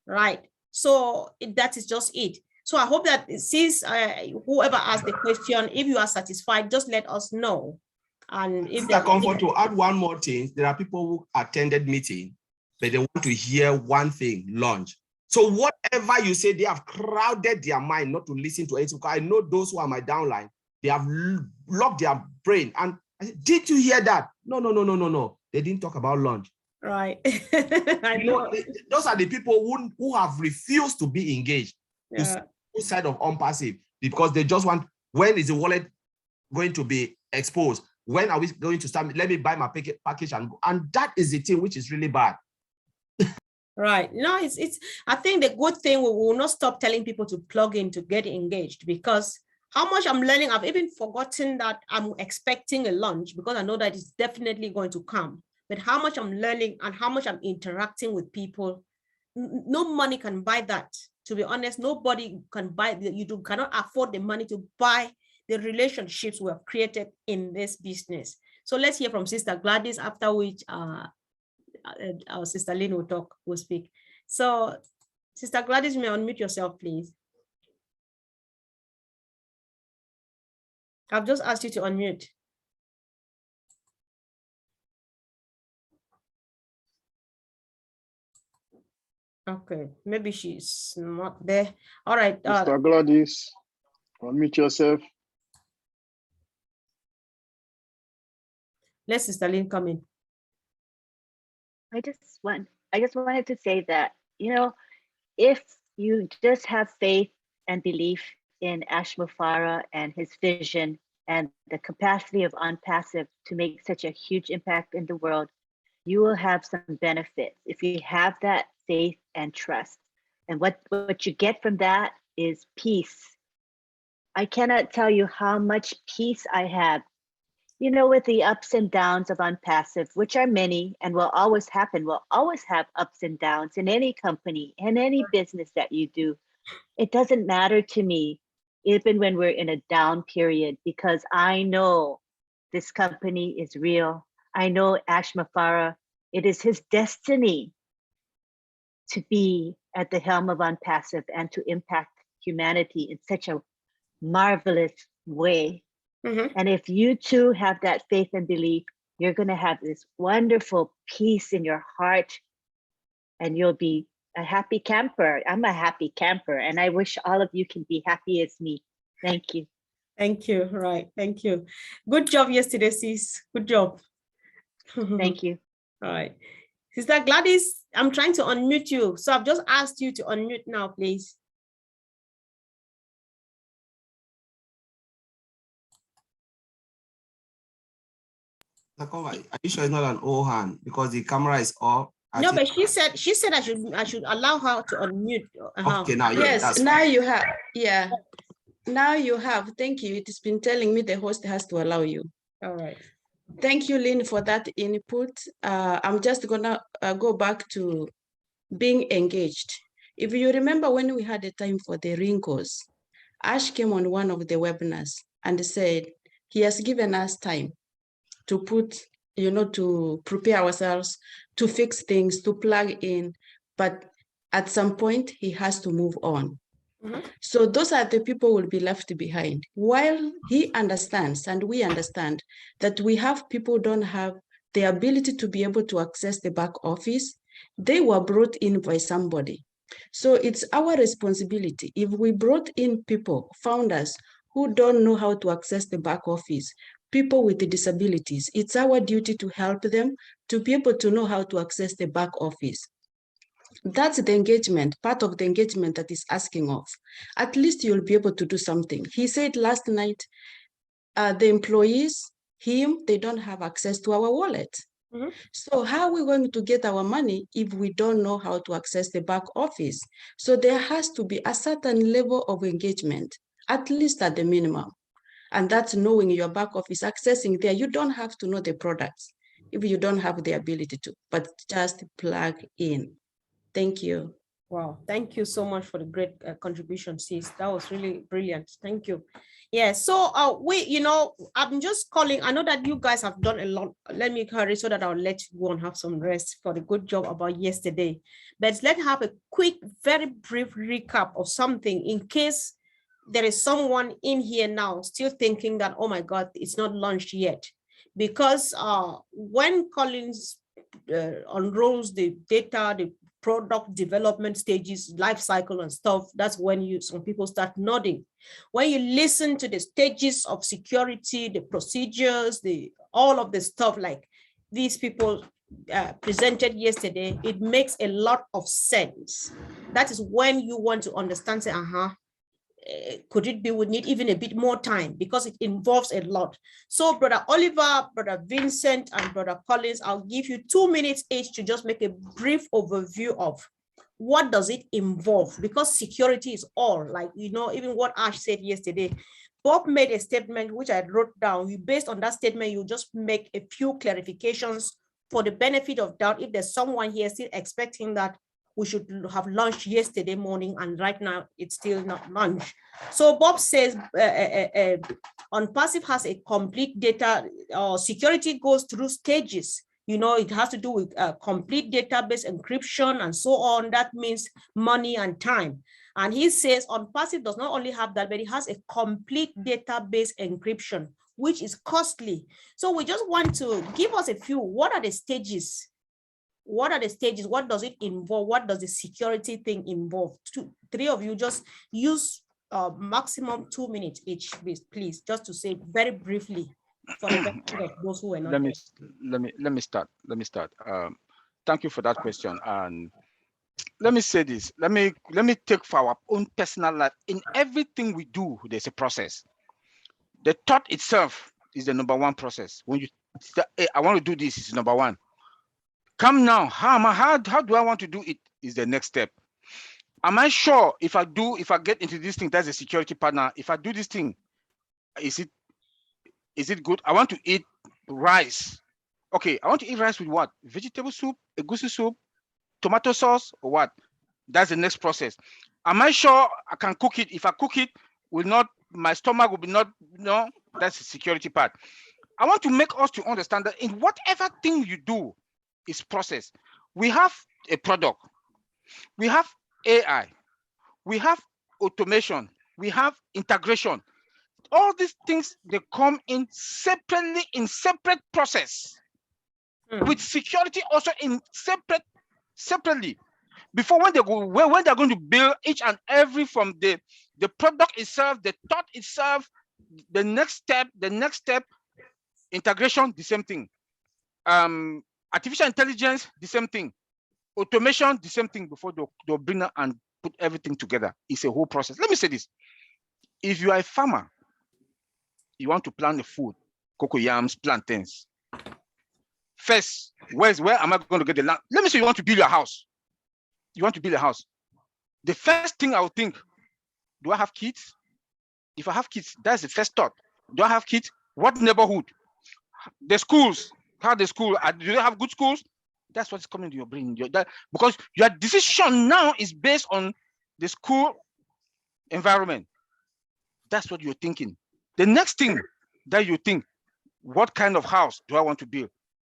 right? So that is just it. So I hope that since whoever asked the question, if you are satisfied, just let us know. And if I comfort to add one more thing, there are people who attended meeting, but they want to hear one thing, launch. So whatever you say, they have crowded their mind not to listen to anything. I know those who are my downline, they have locked their brain. And I said, did you hear that? No. They didn't talk about launch. Right. I know. Those are the people who have refused to be engaged. Yeah. To side of on-passive, because they just want, when is the wallet going to be exposed? When are we going to start? Let me buy my package and go. And that is the thing which is really bad. Right. No, it's. I think the good thing, we will not stop telling people to plug in to get engaged, because how much I'm learning, I've even forgotten that I'm expecting a launch, because I know that it's definitely going to come. but how much I'm learning and how much I'm interacting with people. No money can buy that. To be honest, nobody can buy, cannot afford the money to buy the relationships we have created in this business. So let's hear from Sister Gladys, after which our Sister Lynn will speak. So Sister Gladys, you may unmute yourself, please. I've just asked you to unmute. Okay, maybe she's not there. All right. Mr. Gladys, unmute yourself. Let Sister Lynn come in. I just wanted to say that, you know, if you just have faith and belief in Ash Mufarah and his vision and the capacity of Unpassive to make such a huge impact in the world, you will have some benefits if you have that faith and trust. And what you get from that is peace. I cannot tell you how much peace I have, you know, with the ups and downs of Unpassive, which are many and will always happen. We'll always have ups and downs in any company, in any business that you do. It doesn't matter to me, even when we're in a down period, because I know this company is real. I know Ash Mufarah, it is his destiny to be at the helm of Unpassive and to impact humanity in such a marvelous way. And if you too have that faith and belief, you're going to have this wonderful peace in your heart and you'll be a happy camper. I'm a happy camper and I wish all of you can be happy as me. Thank you. Thank you. Right. Thank you. Good job yesterday, sis. Good job. Thank you. All right. Sister Gladys, I'm trying to unmute you. So I've just asked you to unmute now, please. Are you sure it's not an old hand because the camera is off? No, but she said I should allow her to unmute. Okay, now yes, now you have. Yeah, now you have. Thank you. It has been telling me the host has to allow you. All right. Thank you, Lynn, for that input. I'm just gonna go back to being engaged. If you remember when we had a time for the wrinkles, Ash came on one of the webinars and said he has given us time to put, to prepare ourselves, to fix things, to plug in, but at some point he has to move on. So those are the people who will be left behind. While he understands and we understand that we have people who don't have the ability to be able to access the back office, they were brought in by somebody. So it's our responsibility. If we brought in people, founders who don't know how to access the back office, people with disabilities, it's our duty to help them to be able to know how to access the back office. That's the engagement, part of the engagement that is asking of. At least you'll be able to do something. He said last night, the employees, they don't have access to our wallet. So how are we going to get our money if we don't know how to access the back office? So there has to be a certain level of engagement, at least at the minimum. And that's knowing your back office, accessing there. You don't have to know the products if you don't have the ability to, but just plug in. Thank you. Wow, thank you so much for the great contribution, sis. That was really brilliant. Thank you. Yeah, so I'm just calling. I know that you guys have done a lot. Let me hurry so that I'll let you go and have some rest for the good job about yesterday. But let's have a quick, very brief recap of something in case there is someone in here now still thinking that, oh my God, it's not launched yet. Because when Collins unrolls the data, the product development stages, life cycle and stuff, that's when some people start nodding. When you listen to the stages of security, the procedures, all of the stuff like these people presented yesterday, it makes a lot of sense. That is when you want to understand, say, could it be we need even a bit more time because it involves a lot. So Brother Oliver, Brother Vincent, and Brother Collins, I'll give you 2 minutes each to just make a brief overview of what does it involve, because security is all, like, even what Ash said yesterday. Bob made a statement which I wrote down. Based on that statement, you just make a few clarifications for the benefit of doubt, if there's someone here still expecting that we should have lunch yesterday morning and right now it's still not lunch. So Bob says OnPassive has a complete data security goes through stages. You know, it has to do with complete database encryption and so on. That means money and time. And he says OnPassive does not only have that, but it has a complete database encryption, which is costly. So we just want to give us a few. What are the stages? What are the stages? What does it involve? What does the security thing involve? Three of you just use maximum 2 minutes each, please, just to say very briefly for the benefit of those who are not let me start. Thank you for that question. And let me say this. Let me take for our own personal life. In everything we do, there's a process. The thought itself is the number one process. When you say, hey, I want to do this, is number one. Come now, how do I want to do it is the next step. Am I sure if I get into this thing, that's a security partner. If I do this thing, is it good? I want to eat rice. Okay, I want to eat rice with what? Vegetable soup, egusi soup, tomato sauce, or what? That's the next process. Am I sure I can cook it? If I cook it, my stomach will be not, no, that's the security part. I want to make us to understand that in whatever thing you do is process. We have a product, we have AI, we have automation, we have integration. All these things, they come in separately in separate process. With security also in separately. Before when they're going to build each and every from the product itself, the thought itself, the next step, integration, the same thing. Artificial intelligence, the same thing. Automation, the same thing. Before they'll bring up and put everything together. It's a whole process. Let me say this. If you are a farmer, you want to plant the food, cocoa yams, plantains. First, where am I going to get the land? Let me say you want to build your house. You want to build a house. The first thing I would think, do I have kids? If I have kids, that's the first thought. Do I have kids? What neighborhood? The schools, how the school, do they have good schools? That's what's coming to your brain. Because your decision now is based on the school environment. That's what you're thinking. The next thing that you think, what kind of house do I want to build?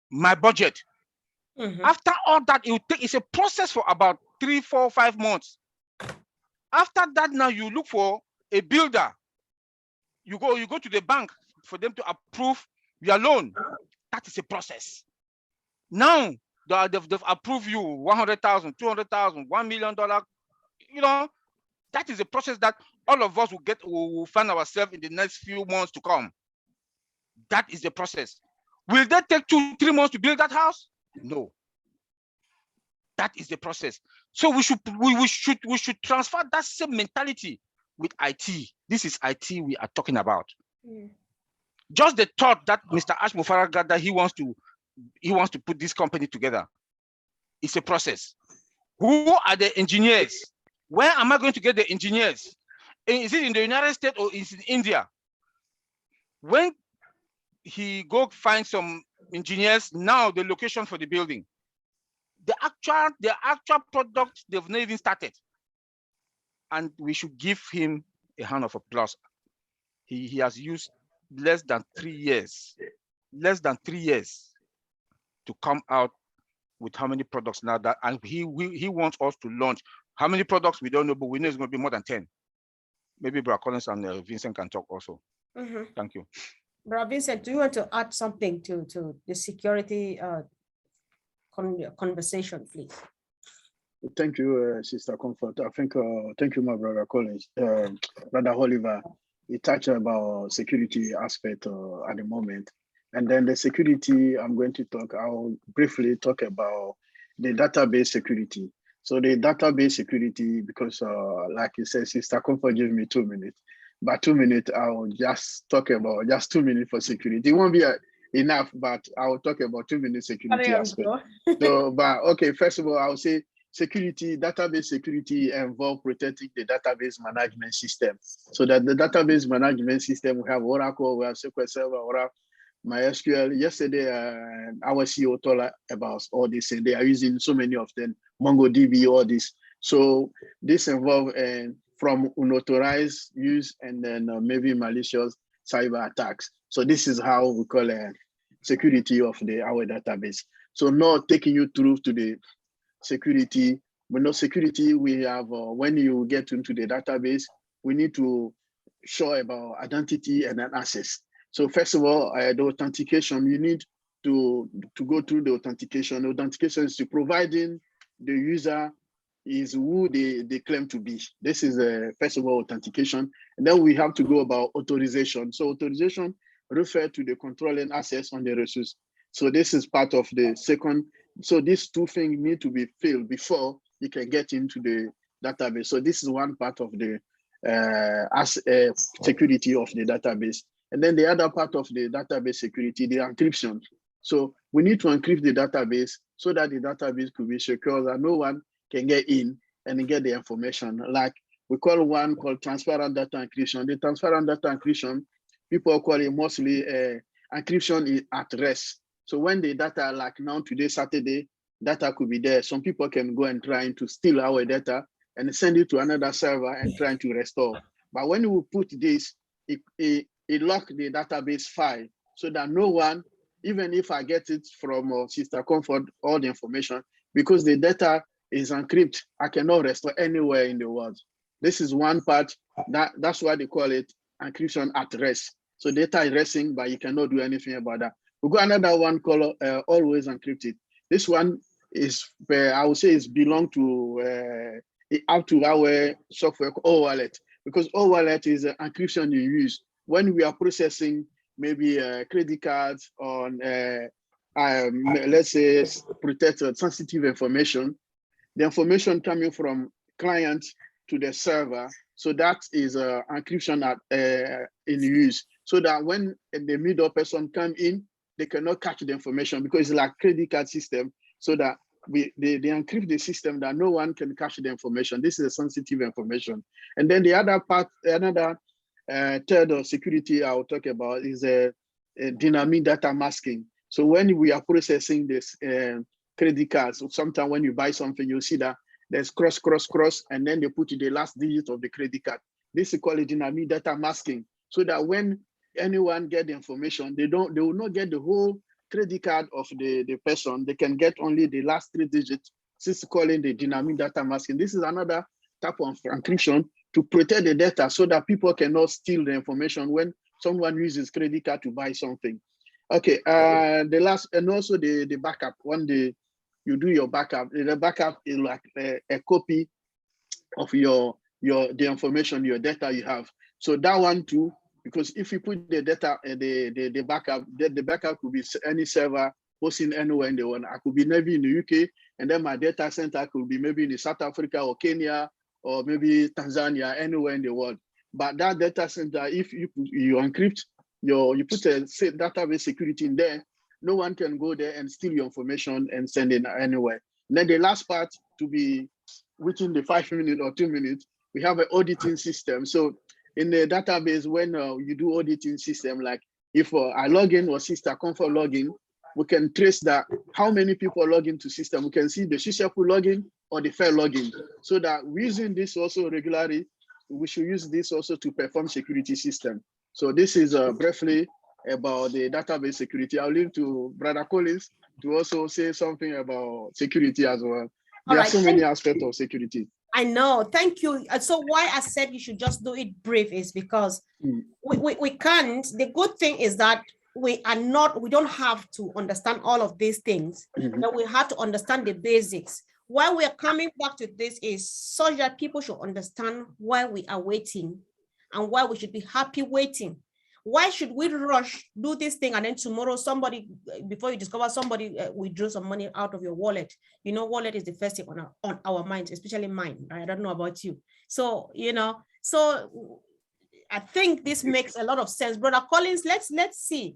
My budget. After all that, it's a process for about 3, 4, 5 months. After that, now you look for a builder. You go to the bank for them to approve your loan. That is a process. Now they've approved you $100,000, $200,000, $1 million. You know, that is a process that all of us will find ourselves in the next few months to come. That is the process. Will that take 2, 3 months to build that house? No. That is the process. So we should transfer that same mentality with IT. This is IT we are talking about. Just the thought that Mr. Ash Mufara got that he wants to put this company together. It's a process. Who are the engineers? Where am I going to get the engineers? Is it in the United States or is it in India? When he go find some engineers, now the location for the building, the actual product, they've not even started. And we should give him a hand of applause. He has used less than 3 years to come out with how many products now that, and he wants us to launch. How many products we don't know, but we know it's going to be more than 10. Maybe Brother Collins and Vincent can talk also. Thank you. Brother Vincent, do you want to add something to the security conversation, please? Thank you, Sister Comfort. I think, thank you, my brother Collins. Brother Oliver, he touched about security aspect at the moment. And then the security, I'll briefly talk about the database security. So the database security, because like you said, Sister Comfort gave me 2 minutes. But 2 minutes, I'll just talk about just 2 minutes for security. It won't be enough, but I'll talk about 2 minutes security aspect. So, but okay, first of all, I'll say security, database security involve protecting the database management system. So that the database management system, we have Oracle, we have SQL Server, MySQL. Yesterday, our CEO told us about all this, and they are using so many of them, MongoDB, all this. So this involves from unauthorized use and then maybe malicious cyber attacks. So this is how we call security of our database. So not taking you through to the security, but no security. We have when you get into the database, we need to show about identity and then access. So first of all, the authentication, you need to go through the authentication. The authentication is to providing the user is who they claim to be. This is first of all authentication. And then we have to go about authorization. So authorization refer to the controlling access on the resource. So this is part of the second. So these two things need to be filled before you can get into the database. So this is one part of the security of the database. And then the other part of the database security, the encryption. So we need to encrypt the database so that the database could be secure, that no one can get in and get the information. Like we call one called transparent data encryption. The transparent data encryption, people call it mostly encryption is at rest. So when the data, like now today, Saturday, data could be there. Some people can go and try to steal our data and send it to another server and try to restore. But when you put this, it lock the database file so that no one, even if I get it from Sister Comfort, all the information, because the data is encrypted, I cannot restore anywhere in the world. This is one part, that's why they call it encryption at rest. So data is resting, but you cannot do anything about that. We got another one called always encrypted. This one is, I would say, is belong to up to our software O-Wallet, because O-Wallet is an encryption you use when we are processing maybe credit cards on, let's say, protected sensitive information. The information coming from client to the server. So that is encryption in use, so that when the middle person come in, they cannot catch the information, because it's like credit card system, so that they encrypt the system that no one can catch the information. This is a sensitive information. And then the other part, another third of security I'll talk about is a dynamic data masking. So when we are processing this credit cards, so sometimes when you buy something, you see that there's cross, and then they put the last digit of the credit card. This is called dynamic data masking, so that when anyone get the information, they will not get the whole credit card of the person. They can get only the last 3 digits. This is calling the dynamic data masking. This is another type of encryption to protect the data, so that people cannot steal the information when someone uses credit card to buy something. Okay, the last, and also the backup. One day you do your backup. The backup is like a copy of the information, your data you have. So that one too, because if you put the data, the backup could be any server hosting anywhere in the world. I could be maybe in the UK, and then my data center could be maybe in South Africa or Kenya or maybe Tanzania, anywhere in the world. But that data center, if you encrypt you put a database security in there, no one can go there and steal your information and send it anywhere. And then the last part, to be within the 5 minutes or 2 minutes, we have an auditing system. So in the database, when you do auditing system, like if I log in or Sister Comfort login, we can trace that how many people log into system. We can see the successful login or the fair login. So that using this also regularly, we should use this also to perform security system. So this is briefly about the database security. I'll leave to Brother Collins to also say something about security as well. There are so many aspects of security. I know, thank you. So why I said you should just do it brief is because we can't. The good thing is that we don't have to understand all of these things, but we have to understand the basics. Why we're coming back to this is so that people should understand why we are waiting and why we should be happy waiting. Why should we rush, do this thing, and then tomorrow somebody, before you discover somebody withdrew some money out of your wallet? You know, wallet is the first thing on our minds, especially mine. Right? I don't know about you. So, you know, so I think this makes a lot of sense. Brother Collins, let's see.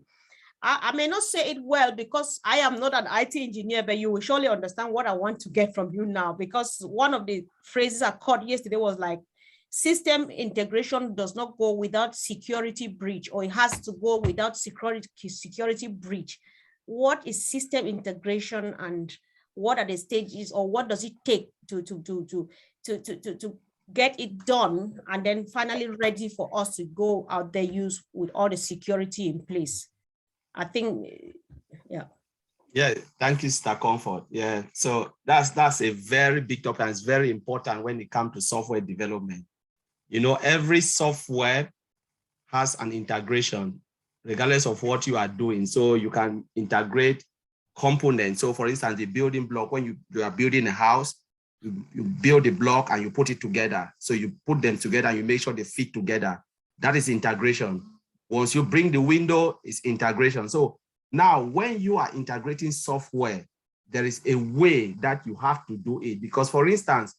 I may not say it well because I am not an IT engineer, but you will surely understand what I want to get from you now, because one of the phrases I caught yesterday was like, system integration does not go without security breach, or it has to go without security breach. What is system integration, and what are the stages, or what does it take to get it done and then finally ready for us to go out there use with all the security in place? I think, yeah. Yeah, thank you, Sister Comfort. Yeah, so that's a very big topic, and it's very important when it comes to software development. You know, every software has an integration, regardless of what you are doing. So you can integrate components. So for instance, the building block, when you are building a house, you build a block and you put it together. So you put them together and you make sure they fit together. That is integration. Once you bring the window, it's integration. So now when you are integrating software, there is a way that you have to do it. Because for instance,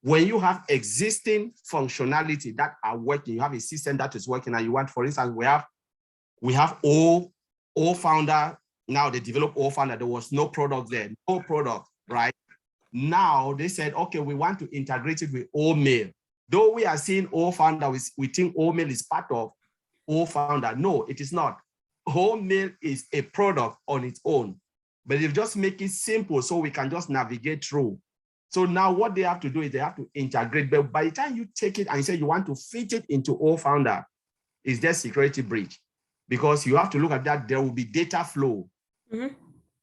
when you have existing functionality that are working, you have a system that is working, and you want, for instance, we have O Founder. Now they develop O Founder. There was no product there, no product, right? Now they said, okay, we want to integrate it with O Mail. Though we are seeing O Founder, we think O Mail is part of O Founder. No, it is not. O Mail is a product on its own, but they just make it simple so we can just navigate through. So now what they have to do is they have to integrate. But by the time you take it and you say you want to fit it into O Founder, is there security breach? Because you have to look at that. There will be data flow. Mm-hmm.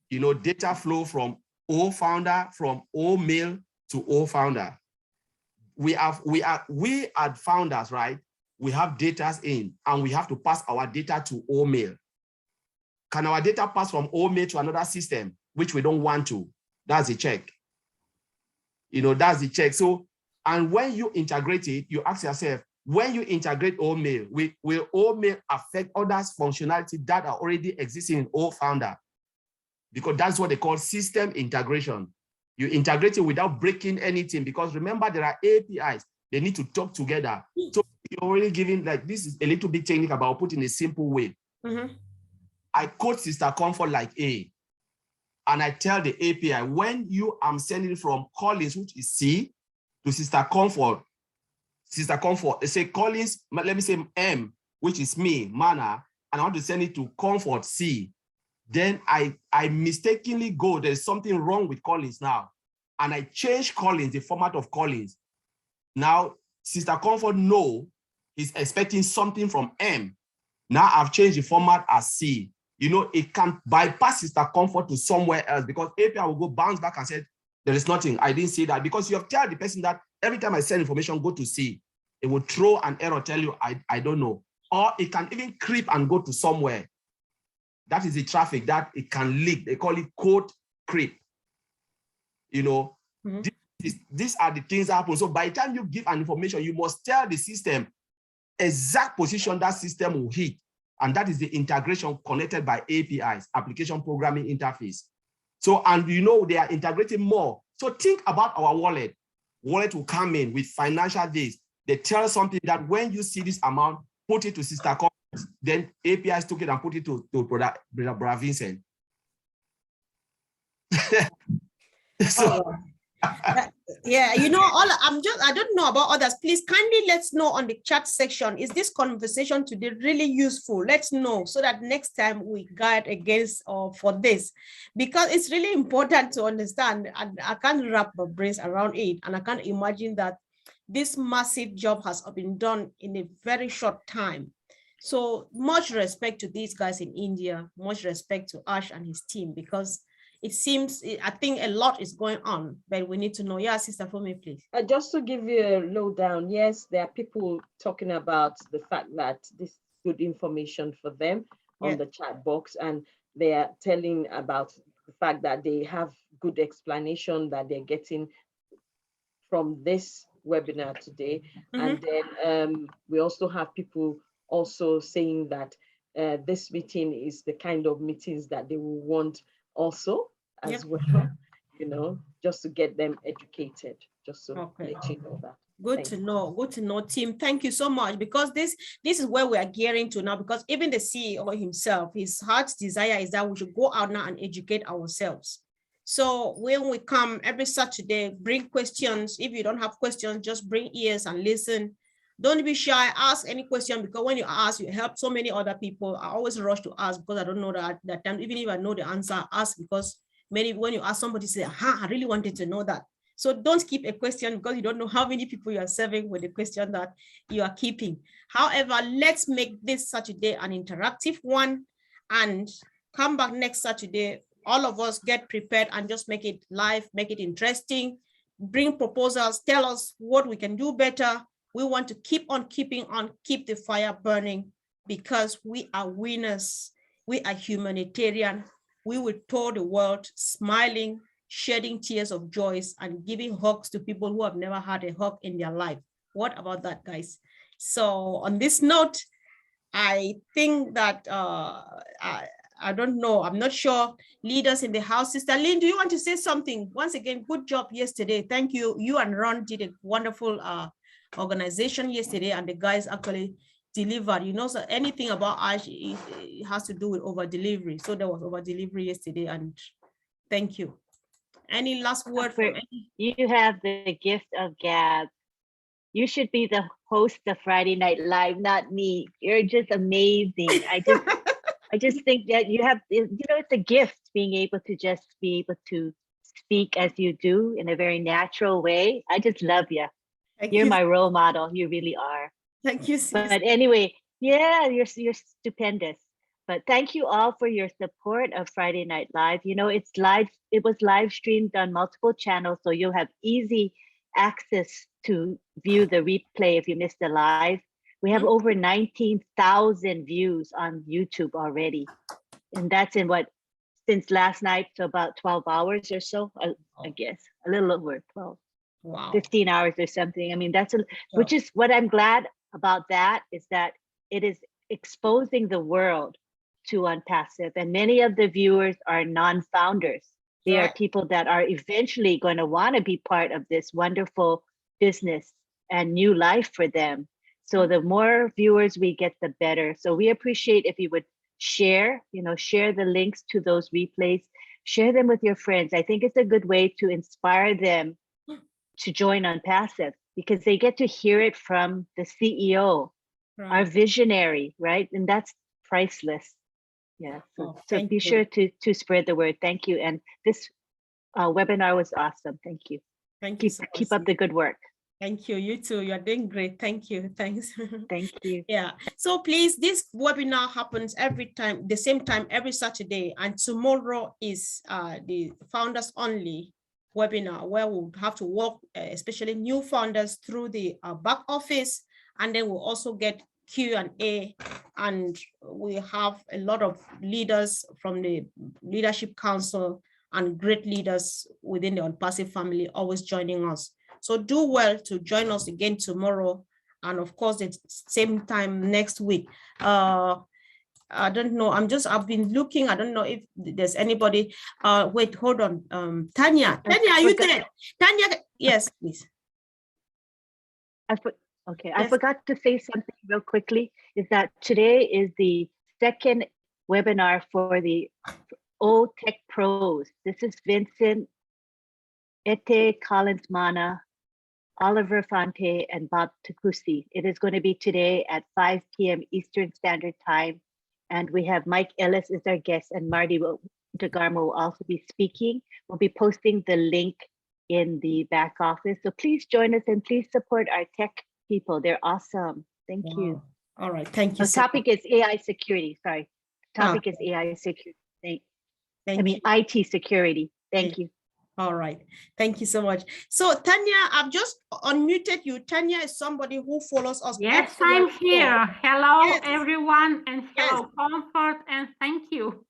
You know, data flow from O Founder, from O Mail to O Founder. We as founders, right? We have data in, and we have to pass our data to O Mail. Can our data pass from O Mail to another system, which we don't want to? That's a check. You know, that's the check. So, and when you integrate it, you ask yourself, when you integrate O Mail, will O Mail affect others' functionality that are already existing in O Founder? Because that's what they call system integration. You integrate it without breaking anything, because remember, there are APIs. They need to talk together. So you're already giving, like, this is a little bit technical, but I'll put in a simple way. Mm-hmm. I quote Sister Comfort like A, and I tell the API, when I'm sending from Collins, which is C, to Sister Comfort, they say Collins, let me say M, which is me, Mana, and I want to send it to Comfort, C. Then I mistakenly go, there's something wrong with Collins now, and I change Collins, the format of Collins. Now, Sister Comfort is expecting something from M. Now I've changed the format as C. You know, it can bypass Sister Comfort to somewhere else, because API will go bounce back and say, there is nothing, I didn't see that, because you have told the person that every time I send information, go to C. It will throw an error, tell you, I don't know. Or it can even creep and go to somewhere. That is the traffic that it can leak. They call it code creep. You know, mm-hmm. These are the things that happen. So by the time you give an information, you must tell the system exact position that system will hit. And that is the integration connected by APIs, application programming interface. So, and you know, they are integrating more. So think about our wallet. Wallet will come in with financial days. They tell something that when you see this amount, put it to Sister Comfort. Then APIs took it and put it to Brother Vincent. So, yeah, you know, I don't know about others. Please kindly let's know on the chat section. Is this conversation today really useful? Let's know so that next time we guide against or for this, because it's really important to understand. And I can't wrap my brains around it, and I can't imagine that this massive job has been done in a very short time. So much respect to these guys in India, much respect to Ash and his team, because it seems, I think a lot is going on, but we need to know. Yeah, Sister Fumi, please. Just to give you a lowdown, yes, there are people talking about the fact that this is good information for them on the chat box, and they are telling about the fact that they have good explanation that they're getting from this webinar today. Mm-hmm. And then we also have people also saying that this meeting is the kind of meetings that they will want also as well, you know, just to get them educated, just to let you know that. Good to know, team. Thank you so much, because this is where we are gearing to now, because even the CEO himself, his heart's desire is that we should go out now and educate ourselves. So when we come every Saturday, bring questions. If you don't have questions, just bring ears and listen. Don't be shy, ask any question, because when you ask, you help so many other people. I always rush to ask because I don't know that time. Even if I know the answer, ask, because when you ask somebody, say, I really wanted to know that. So don't keep a question because you don't know how many people you are serving with the question that you are keeping. However, let's make this Saturday an interactive one and come back next Saturday. All of us get prepared and just make it live, make it interesting, bring proposals, tell us what we can do better. We want to keep on keeping on, keep the fire burning, because we are winners. We are humanitarian. We will tour the world smiling, shedding tears of joy, and giving hugs to people who have never had a hug in their life. What about that, guys? So on this note, I think that I don't know. I'm not sure. Leaders in the house. Sister Lynn, do you want to say something? Once again, good job yesterday. Thank you. You and Ron did a wonderful organization yesterday, and the guys actually delivered. You know, so anything about Ash, it has to do with over delivery. So there was over delivery yesterday, and thank you. Any last word from any? You have the gift of gab. You should be the host of Friday Night Live, not me. You're just amazing. I just think that you have, you know, it's a gift being able to just be able to speak as you do in a very natural way. I just love you. You're my role model. You really are. Thank you, sis. But anyway, yeah, you're stupendous. But thank you all for your support of Friday Night Live. You know, it's live. It was live streamed on multiple channels, so you'll have easy access to view the replay if you missed the live. We have over 19,000 views on YouTube already. And that's in since last night, so about 12 hours or so, I guess, a little over 12. Wow. 15 hours or something. I mean, which is what I'm glad about, that is that it is exposing the world to Unpassive. And many of the viewers are non-founders. They are people that are eventually going to want to be part of this wonderful business and new life for them. So the more viewers we get, the better. So we appreciate if you would share the links to those replays, share them with your friends. I think it's a good way to inspire them to join Unpassive, because they get to hear it from the CEO, our visionary, right? And that's priceless. Yeah. So be sure to spread the word. Thank you. And this webinar was awesome. Thank you. Thank you. Keep up the good work. Thank you. You too. You're doing great. Thank you. Thanks. Thank you. Yeah. So please, this webinar happens the same time every Saturday. And tomorrow is the founders only webinar, where we'll have to walk, especially new founders, through the back office. And then we'll also get Q&A. And we have a lot of leaders from the Leadership Council and great leaders within the Unpassive family always joining us. So do well to join us again tomorrow. And of course, the same time next week. I don't know. I've been looking. I don't know if there's anybody. Wait, hold on. Tanya, are you there? Tanya, yes, please. I forgot to say something real quickly, is that today is the second webinar for the O Tech Pros. This is Vincent, Ete Collins Mana, Oliver Fonte, and Bob Takusi. It is going to be today at 5 p.m. Eastern Standard Time. And we have Mike Ellis as our guest, and Marty DeGarmo will also be speaking. We'll be posting the link in the back office. So please join us and please support our tech people. They're awesome. Thank you. All right. Thank you. The topic is AI security. Sorry. The topic is AI security. IT security. Thank you. All right. Thank you so much. So Tanya, I've just unmuted you. Tanya is somebody who follows us. Yes, I'm here. Hello, everyone, and hello, Comfort, and thank you.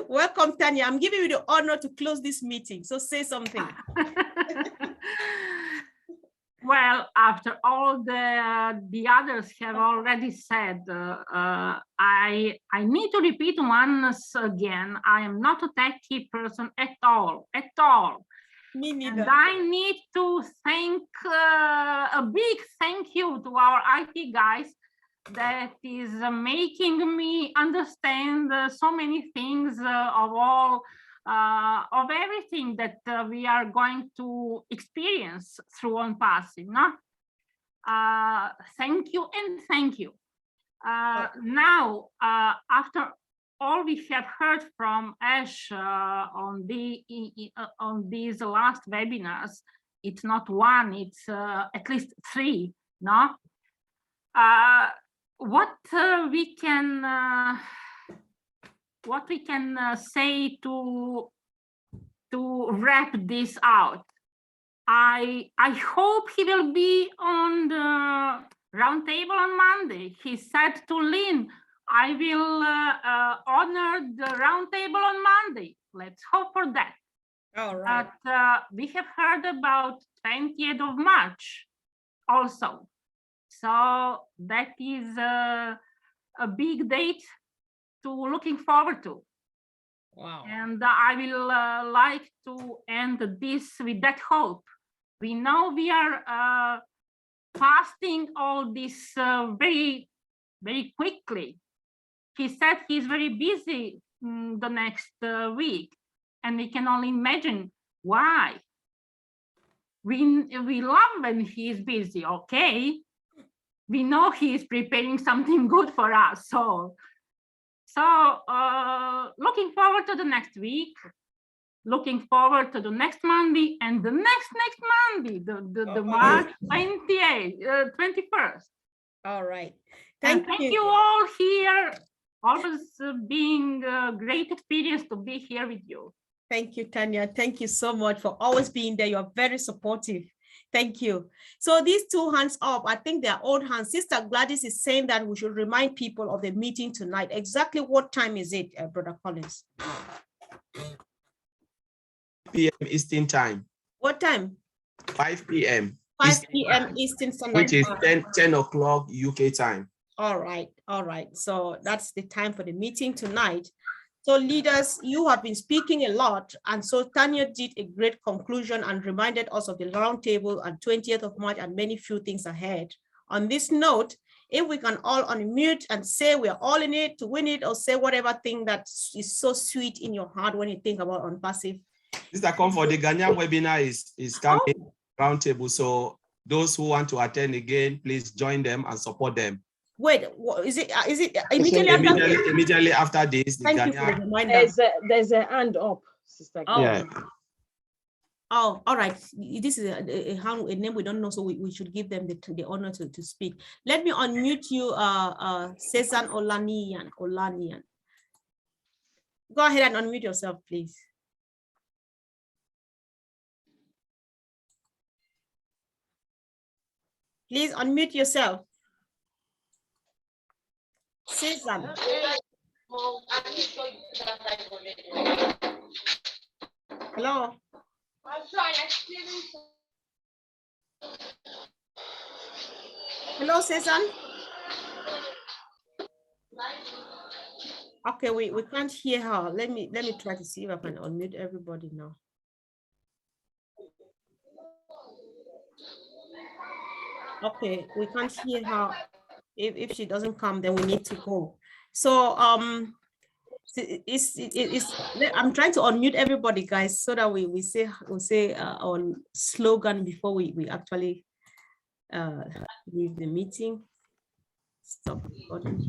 Welcome, Tanya. I'm giving you the honor to close this meeting. So say something. Well, after all the others have already said, I need to repeat once again, I am not a techie person at all. Me neither. And I need to thank a big thank you to our IT guys that is making me understand so many things of all of everything that we are going to experience through OnPassive. No? Thank you and thank you. Now, after all we have heard from Ash on these last webinars, it's not one, it's at least 3. No, what we can say to wrap this out? I hope he will be on the roundtable on Monday. He said to Lynn, I will honor the roundtable on Monday. Let's hope for that. All right. But we have heard about 20th of March also. So that is a big date to looking forward to. Wow. And I will like to end this with that hope. We know we are fasting all this very, very quickly. He said he's very busy the next week, and we can only imagine why. We love when he is busy, okay? We know he is preparing something good for us. So looking forward to the next week, looking forward to the next Monday and the next Monday, the March 21st. All right. Thank you all here. Always being a great experience to be here with you. Thank you, Tanya. Thank you so much for always being there. You're very supportive. Thank you. So these 2 hands up, I think they're old hands. Sister Gladys is saying that we should remind people of the meeting tonight. Exactly what time is it, Brother Collins? PM Eastern time. What time? 5 p.m. 5 p.m. Eastern Standard Which is 10 o'clock UK time. All right. All right. So that's the time for the meeting tonight. So leaders, you have been speaking a lot. And so Tanya did a great conclusion and reminded us of the roundtable on 20th of March and many few things ahead. On this note, if we can all unmute and say we're all in it to win it, or say whatever thing that is so sweet in your heart when you think about OnPassive. Mr. Comfort, the Ghanaian webinar is coming roundtable. So those who want to attend again, please join them and support them. Wait, what, is it immediately after this? Thank you for the reminder. There's a hand up, Sister. Oh. Yeah. Oh, all right. This is a name we don't know, so we should give them the honor to speak. Let me unmute you, Cezanne Olaniyan. Go ahead and unmute yourself, please. Please unmute yourself. Cezanne. Hello. Hello, Cezanne. Okay, we can't hear her. Let me try to see if I can unmute everybody now. Okay, we can't hear her. If she doesn't come, then we need to go. So I'm trying to unmute everybody, guys, so that we say our slogan before we actually leave the meeting. Stop recording.